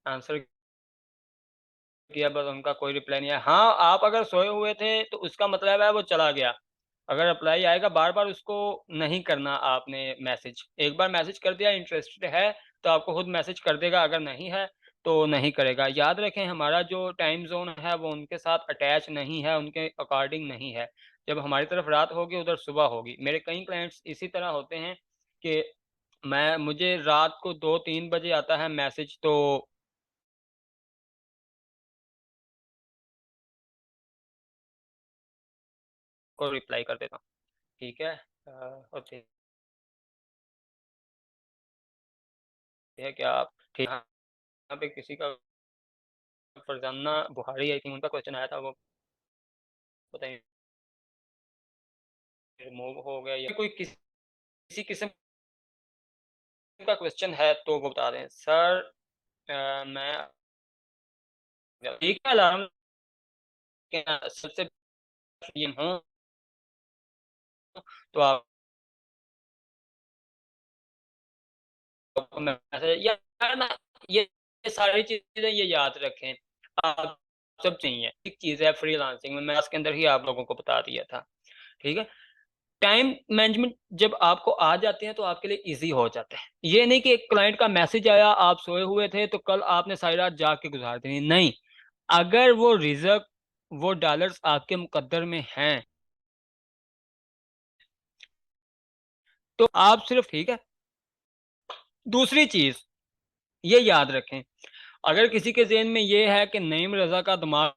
आंसर किया बस उनका कोई रिप्लाई नहीं आया। हाँ, आप अगर सोए हुए थे तो उसका मतलब है वो चला गया। अगर रिप्लाई आएगा बार-बार उसको नहीं करना आपने मैसेज। एक बार मैसेज कर दिया इंटरेस्टेड है तो आपको खुद मैसेज कर देगा, अगर नहीं है तो नहीं करेगा। याद रखें, हमारा जो टाइम जोन है वो उनके साथ अटैच नहीं है, उनके अकॉर्डिंग नहीं है। जब हमारी तरफ रात होगी उधर सुबह होगी। मेरे कई क्लाइंट्स इसी तरह होते हैं कि मुझे रात को 2-3 बजे आता है मैसेज, तो को रिप्लाई कर देता हूँ। ठीक है। ओके, है क्या आप ठीक? यहाँ पे किसी का फरजाना बुहारी आई थी, उनका क्वेश्चन आया था, वो पता नहीं रिमूव हो गया या कोई किसी किस्म का क्वेश्चन है तो वो बता दें सर। मैं ठीक है, अलार्म के सबसे ये हूँ, तो आप मैसेज यार ना, ये सारी चीजें ये याद रखें आप। सब चाहिए एक चीज है फ्रीलांसिंग में, मैं इसके अंदर ही आप लोगों को बता दिया था। ठीक है। टाइम मैनेजमेंट जब आपको आ जाते हैं तो आपके लिए इजी हो जाता है। ये नहीं कि एक क्लाइंट का मैसेज आया, आप सोए हुए थे तो कल आपने सारी रात जाग के गुजार दी, नहीं। अगर वो रिजर्व, वो डॉलर्स आपके मुकद्दर में हैं तो आप सिर्फ, ठीक है। दूसरी चीज ये याद रखें, अगर किसी के ज़हन में ये है कि नईम रज़ा का दिमाग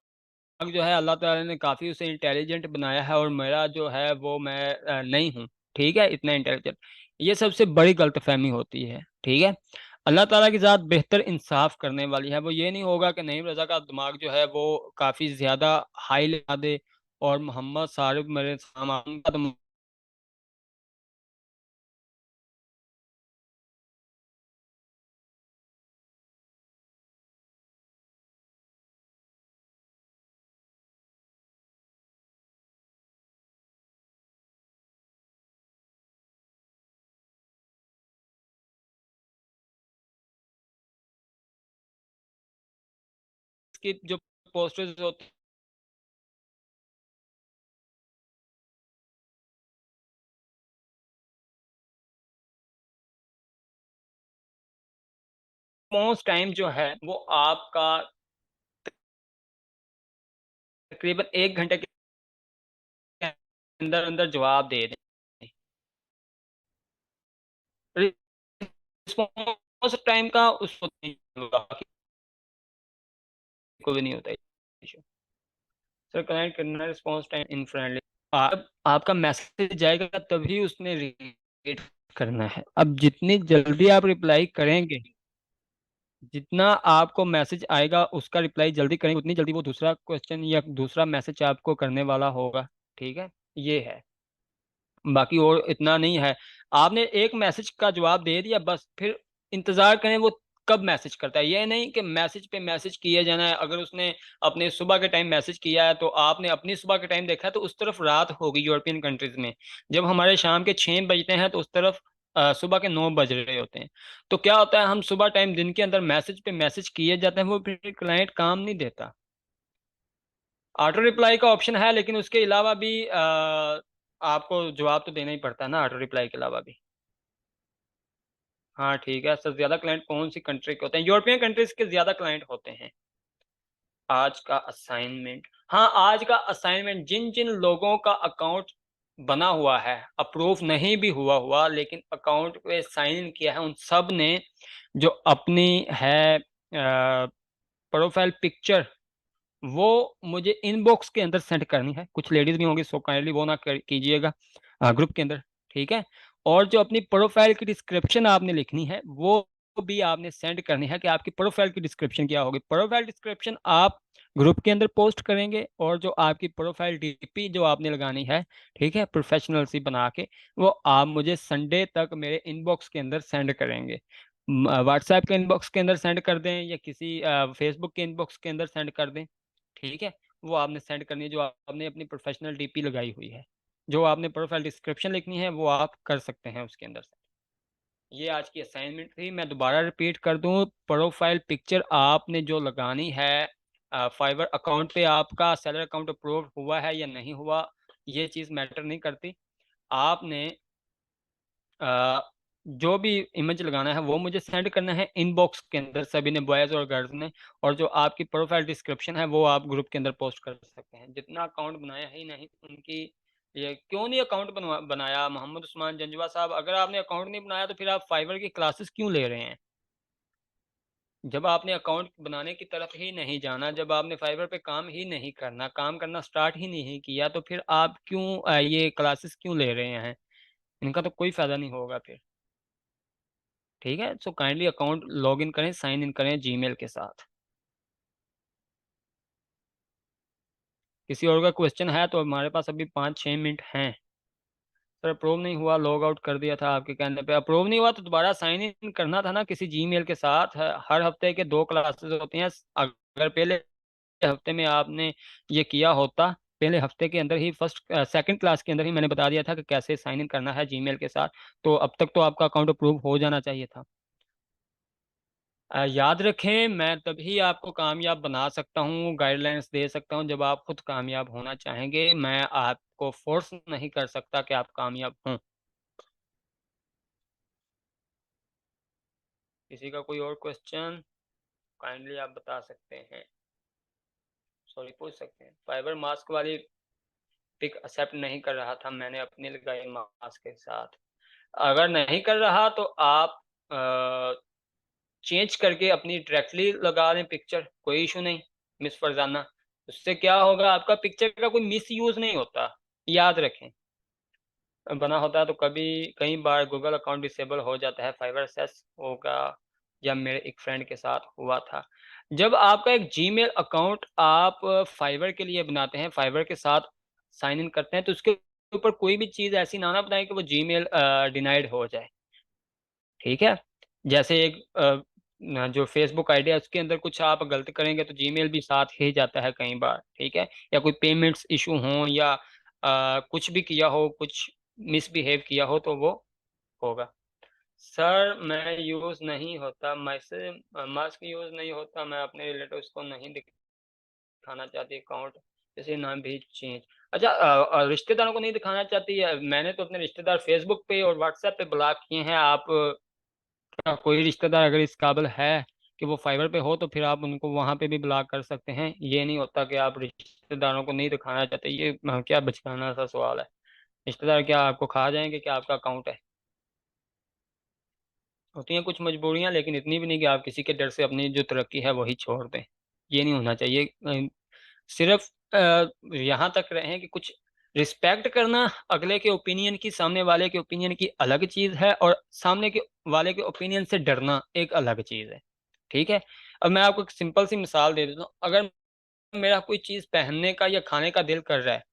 जो है अल्लाह ताला ने काफ़ी उसे इंटेलिजेंट बनाया है और मेरा जो है वो मैं नहीं हूँ, ठीक है, इतना इंटेलिजेंट, ये सबसे बड़ी गलतफ़हमी होती है। ठीक है। अल्लाह ताला की ज़ात बेहतर इंसाफ करने वाली है। वो ये नहीं होगा कि नईम रज़ा का दिमाग जो है वो काफ़ी ज़्यादा हाई लगा दे और मोहम्मद सारिफ मेरे सामान का दिमाग की जो पोस्टर्स होती रिस्पॉन्स टाइम जो है वो आपका तकरीबन 1 घंटे के अंदर अंदर जवाब दे दें। रिस्पॉन्स टाइम का उसको नहीं होगा, को भी नहीं होता इशू। सर क्लाइंट करना रिस्पॉन्स टाइम इन फ्रेंडली, अब आपका मैसेज जाएगा तभी उसने रीड करना है। अब जितनी जल्दी आप रिप्लाई करेंगे, जितना आपको मैसेज आएगा उसका रिप्लाई जल्दी करेंगे, उतनी जल्दी वो दूसरा क्वेश्चन या दूसरा मैसेज आपको करने वाला होगा। ठीक है, ये है। बाकी और इतना नहीं है। आपने एक मैसेज का जवाब दे दिया बस, फिर इंतजार करें वो कब मैसेज करता है। ये नहीं कि मैसेज पे मैसेज किया जाना है। अगर उसने अपने सुबह के टाइम मैसेज किया है तो आपने अपनी सुबह के टाइम देखा है, तो उस तरफ रात होगी यूरोपियन कंट्रीज में। जब हमारे शाम के 6 बजते हैं तो उस तरफ सुबह के 9 बज रहे होते हैं। तो क्या होता है, हम सुबह टाइम दिन के अंदर मैसेज पे मैसेज किए जाते हैं, वो फिर क्लाइंट काम नहीं देता। ऑटो रिप्लाई का ऑप्शन है, लेकिन उसके अलावा भी आपको जवाब तो देना ही पड़ता है ना, ऑटो रिप्लाई के अलावा भी। हाँ ठीक है। सबसे ज्यादा क्लाइंट कौन सी कंट्री के होते हैं? यूरोपियन कंट्रीज के ज्यादा क्लाइंट होते हैं। आज का असाइनमेंट, हाँ आज का असाइनमेंट, जिन जिन लोगों का अकाउंट बना हुआ है, अप्रूव नहीं भी हुआ हुआ लेकिन अकाउंट पे साइन इन किया है, उन सब ने जो अपनी है प्रोफाइल पिक्चर, वो मुझे इनबॉक्स के अंदर सेंड करनी है। कुछ लेडीज भी होंगी, सो काइंडली वो ना कीजिएगा ग्रुप के अंदर। ठीक है। और जो अपनी प्रोफाइल की डिस्क्रिप्शन आपने लिखनी है वो भी आपने सेंड करनी है कि आपकी प्रोफाइल की डिस्क्रिप्शन क्या होगी। प्रोफाइल डिस्क्रिप्शन आप ग्रुप के अंदर पोस्ट करेंगे और जो आपकी प्रोफाइल डीपी जो आपने लगानी है, ठीक है, प्रोफेशनल सी बना के, वो आप मुझे संडे तक मेरे इनबॉक्स के अंदर सेंड करेंगे। व्हाट्सएप के इनबॉक्स के अंदर सेंड कर दें या किसी फेसबुक के इनबॉक्स के अंदर सेंड कर दें। ठीक है। वो आपने सेंड करनी है जो आपने अपनी प्रोफेशनल डीपी लगाई हुई है। जो आपने प्रोफाइल डिस्क्रिप्शन लिखनी है वो आप कर सकते हैं उसके अंदर से। ये आज की असाइनमेंट थी। मैं दोबारा रिपीट कर दूं, प्रोफाइल पिक्चर आपने जो लगानी है, फाइवर अकाउंट पे आपका सेलर अकाउंट अप्रूव हुआ है या नहीं हुआ, ये चीज़ मैटर नहीं करती। आपने जो भी इमेज लगाना है वो मुझे सेंड करना है इनबॉक्स के अंदर, सभी ने, बॉयज और गर्ल्स ने। और जो आपकी प्रोफाइल डिस्क्रिप्शन है वो आप ग्रुप के अंदर पोस्ट कर सकते हैं। जितना अकाउंट बनाया ही नहीं उनकी, ये क्यों नहीं अकाउंट बनाया मोहम्मद उस्मान जंजवा साहब? अगर आपने अकाउंट नहीं बनाया तो फिर आप फाइवर की क्लासेस क्यों ले रहे हैं? जब आपने अकाउंट बनाने की तरफ ही नहीं जाना, जब आपने फाइवर पे काम ही नहीं करना, काम करना स्टार्ट ही नहीं किया, तो फिर आप क्यों ये क्लासेस क्यों ले रहे हैं? इनका तो कोई फायदा नहीं होगा फिर। ठीक है, so kindly account log in करें, साइन इन करें जीमेल के साथ। किसी और का क्वेश्चन है तो हमारे पास अभी 5-6 मिनट हैं। सर अप्रूव नहीं हुआ, लॉग आउट कर दिया था आपके कहने पे। अप्रूव नहीं हुआ तो दोबारा साइन इन करना था ना किसी जीमेल के साथ। हर हफ्ते के 2 क्लासेस होती हैं। अगर पहले हफ्ते में आपने ये किया होता, पहले हफ्ते के अंदर ही, फर्स्ट सेकंड क्लास के अंदर ही मैंने बता दिया था कि कैसे साइन इन करना है जीमेल के साथ, तो अब तक तो आपका अकाउंट अप्रूव हो जाना चाहिए था। याद रखें, मैं तभी आपको कामयाब बना सकता हूँ, गाइडलाइंस दे सकता हूँ, जब आप खुद कामयाब होना चाहेंगे। मैं आपको फोर्स नहीं कर सकता कि आप कामयाब हों। किसी का कोई और क्वेश्चन काइंडली आप बता सकते हैं, सॉरी पूछ सकते हैं। फाइबर मास्क वाली पिक एक्सेप्ट नहीं कर रहा था, मैंने अपनी लगाई मास्क के साथ। अगर नहीं कर रहा तो आप चेंज करके अपनी डायरेक्टली लगा लें पिक्चर, कोई इशू नहीं मिस फरजाना। उससे क्या होगा, आपका पिक्चर का कोई मिस यूज नहीं होता, याद रखें। बना होता है तो कभी कई बार गूगल अकाउंट डिसेबल हो जाता है, फाइवर एक्सेस होगा, या मेरे एक फ्रेंड के साथ हुआ था। जब आपका एक जीमेल अकाउंट आप फाइवर के लिए बनाते हैं, फाइवर के साथ साइन इन करते हैं, तो उसके ऊपर कोई भी चीज़ ऐसी ना बताएं कि वो जीमेल डिनाइड हो जाए। ठीक है, जैसे एक जो फेसबुक आईडी है उसके अंदर कुछ आप गलत करेंगे तो जीमेल भी साथ ही जाता है कई बार। ठीक है, या कोई पेमेंट्स इशू हो, या कुछ भी किया हो, कुछ मिसबिहेव किया हो, तो वो होगा। सर मैं यूज़ नहीं होता, मैसेज मास्क यूज़ नहीं होता, मैं अपने रिलेटिव्स को नहीं दिखाना चाहती अकाउंट, जैसे नाम भी चेंज। अच्छा, रिश्तेदारों को नहीं दिखाना चाहती है? मैंने तो अपने रिश्तेदार फेसबुक पे और व्हाट्सएप पे ब्लॉक किए हैं। आप का कोई रिश्तेदार अगर इस काबिल है कि वो फाइवर पे हो, तो फिर आप उनको वहां पे भी ब्लॉक कर सकते हैं। ये नहीं होता कि आप रिश्तेदारों को नहीं दिखाना चाहते, ये क्या बचकाना सा सवाल है। रिश्तेदार क्या आपको खा जाएंगे कि आपका अकाउंट है? होती हैं कुछ मजबूरियां, लेकिन इतनी भी नहीं कि आप किसी के डर से अपनी जो तरक्की है वही छोड़ दें। ये नहीं होना चाहिए। सिर्फ यहाँ तक रहें कि कुछ रिस्पेक्ट करना, अगले के ओपिनियन की, सामने वाले के ओपिनियन की अलग चीज़ है, और सामने के वाले के ओपिनियन से डरना एक अलग चीज़ है। ठीक है, अब मैं आपको एक सिंपल सी मिसाल दे देता हूँ। अगर मेरा कोई चीज़ पहनने का या खाने का दिल कर रहा है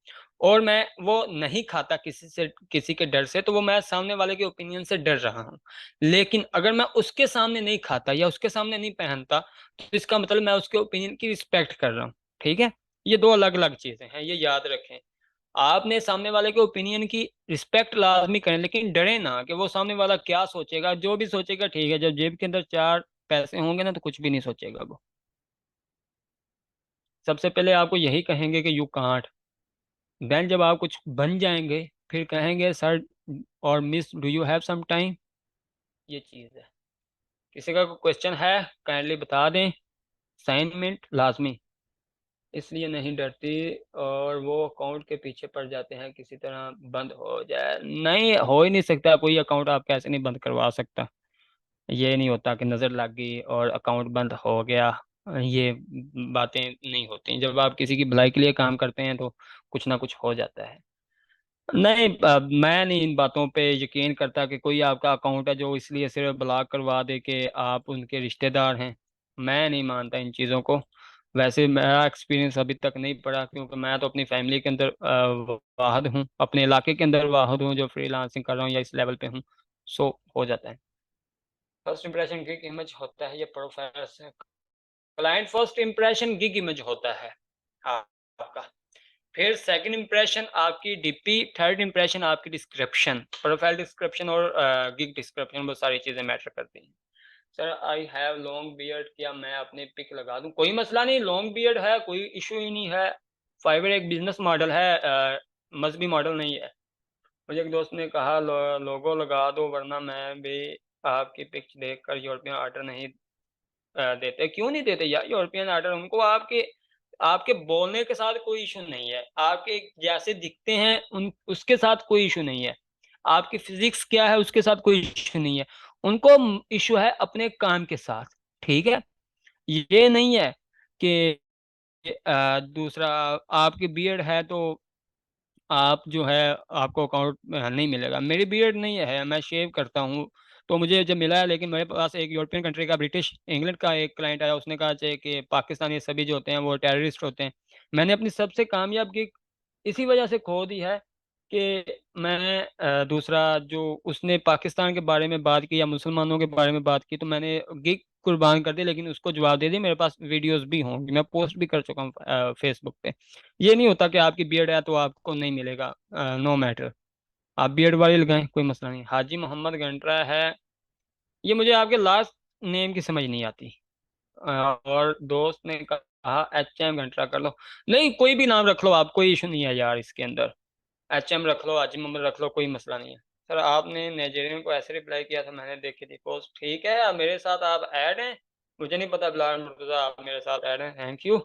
और मैं वो नहीं खाता किसी से, किसी के डर से, तो वो मैं सामने वाले के ओपिनियन से डर रहा हूँ। लेकिन अगर मैं उसके सामने नहीं खाता या उसके सामने नहीं पहनता, तो इसका मतलब मैं उसके ओपिनियन की रिस्पेक्ट कर रहा हूँ। ठीक है, ये दो अलग अलग चीजें हैं, ये याद रखें। आपने सामने वाले के ओपिनियन की रिस्पेक्ट लाजमी करें, लेकिन डरे ना कि वो सामने वाला क्या सोचेगा। जो भी सोचेगा ठीक है, जब जेब के अंदर 4 पैसे होंगे ना तो कुछ भी नहीं सोचेगा वो। सबसे पहले आपको यही कहेंगे कि यू कांट, देन जब आप कुछ बन जाएंगे फिर कहेंगे सर और miss do you have some time. ये चीज़ है। किसी का कोई क्वेश्चन है काइंडली बता दें। असाइनमेंट लाजमी, इसलिए नहीं डरती, और वो अकाउंट के पीछे पड़ जाते हैं किसी तरह बंद हो जाए। नहीं, हो ही नहीं सकता, कोई अकाउंट आप कैसे नहीं बंद करवा सकता। ये नहीं होता कि नज़र लग गई और अकाउंट बंद हो गया, ये बातें नहीं होती। जब आप किसी की भलाई के लिए काम करते हैं तो कुछ ना कुछ हो जाता है। नहीं, मैं नहीं इन बातों पे यकीन करता कि कोई आपका अकाउंट है जो इसलिए सिर्फ ब्लॉक करवा दे कि आप उनके रिश्तेदार हैं। मैं नहीं मानता इन चीज़ों को। वैसे मेरा एक्सपीरियंस अभी तक नहीं पड़ा, क्योंकि मैं तो अपनी फैमिली के अंदर वाहद हूँ, अपने इलाके के अंदर वाहद हूँ जो फ्रीलांसिंग कर रहा हूँ या इस लेवल पे हूँ। सो हो जाता है। फर्स्ट इंप्रेशन गिग इमेज होता है, ये प्रोफाइल से client first impression gig image होता है आपका। फिर सेकंड इंप्रेशन आपकी डीपी, थर्ड इंप्रेशन आपकी डिस्क्रिप्शन, प्रोफाइल डिस्क्रिप्शन और गिग डिस्क्रिप्शन, बहुत सारी चीजें मैटर करती हैं। Sir I have long beard, क्या मैं अपने पिक लगा दूं? कोई मसला नहीं, लॉन्ग बियर्ड है कोई इशू ही नहीं है। फाइवर एक बिजनेस मॉडल है, मजहबी मॉडल नहीं है। मुझे एक दोस्त ने कहा लोगो लगा दो वरना मैं भी आपकी पिक्च देखकर यूरोपियन ऑर्डर नहीं देते। क्यों नहीं देते यार यूरोपियन ऑर्डर? उनको आपके आपके बोलने के साथ कोई इशू नहीं है, आपके जैसे दिखते हैं उन उसके साथ कोई इशू नहीं है, आपकी फिजिक्स क्या है उसके साथ कोई इशू नहीं है। उनको इशू है अपने काम के साथ। ठीक है, ये नहीं है कि दूसरा आपकी बीएड है तो आप जो है आपको अकाउंट नहीं मिलेगा। मेरी बीएड नहीं है, मैं शेव करता हूँ तो मुझे जब मिला है, लेकिन मेरे पास एक यूरोपियन कंट्री का ब्रिटिश इंग्लैंड का एक क्लाइंट आया, उसने कहा चाहिए कि पाकिस्तानी सभी जो होते हैं वो टेररिस्ट होते हैं। मैंने अपनी सबसे कामयाब गिग इसी वजह से खो दी है कि मैं दूसरा जो उसने पाकिस्तान के बारे में बात की या मुसलमानों के बारे में बात की तो मैंने गिग कुर्बान कर दी, लेकिन उसको जवाब दे दी। मेरे पास वीडियोस भी होंगी, मैं पोस्ट भी कर चुका हूँ फेसबुक पे। ये नहीं होता कि आपकी बीएड है तो आपको नहीं मिलेगा, नो मैटर। आप बीएड वाली लगाएं, कोई मसला नहीं। हाजी मोहम्मद गंटरा है, ये मुझे आपके लास्ट नेम की समझ नहीं आती। और दोस्त ने कहा HM गंटरा कर लो। नहीं, कोई भी नाम रख लो आप, कोई इशू नहीं है यार इसके अंदर। HM रख लो, हाजी मोहम्मद रख लो, कोई मसला नहीं है। सर आपने नाइजीरियन को ऐसे रिप्लाई किया था, मैंने देखी थी पोस्ट। ठीक है, अब मेरे साथ आप ऐड हैं, मुझे नहीं पता बिलाल मुर्तजा आप मेरे साथ ऐड हैं, थैंक यू।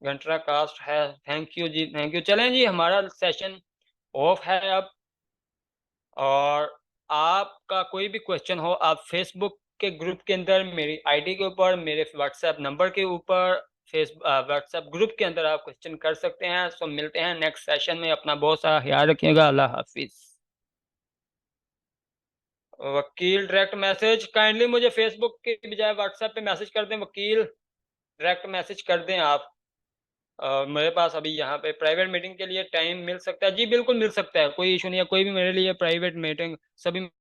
घंटरा कास्ट है, थैंक यू जी, थैंक यू। चलें जी, हमारा सेशन ऑफ है अब। और आपका कोई भी क्वेश्चन हो आप फेसबुक के ग्रुप के अंदर मेरी आईडी के ऊपर, मेरे व्हाट्सएप नंबर के ऊपर, फेस व्हाट्सएप ग्रुप के अंदर आप क्वेश्चन कर सकते हैं। सो मिलते हैं नेक्स्ट सेशन में, अपना बहुत सारा ख्याल रखिएगा, अल्लाह हाफिज। वकील डायरेक्ट मैसेज, काइंडली मुझे फेसबुक के बजाय व्हाट्सएप पे मैसेज कर दें वकील, डायरेक्ट मैसेज कर दें आप। मेरे पास अभी यहाँ पे प्राइवेट मीटिंग के लिए टाइम मिल सकता है? जी बिल्कुल मिल सकता है, कोई इशू नहीं है। कोई भी मेरे लिए प्राइवेट मीटिंग, सभी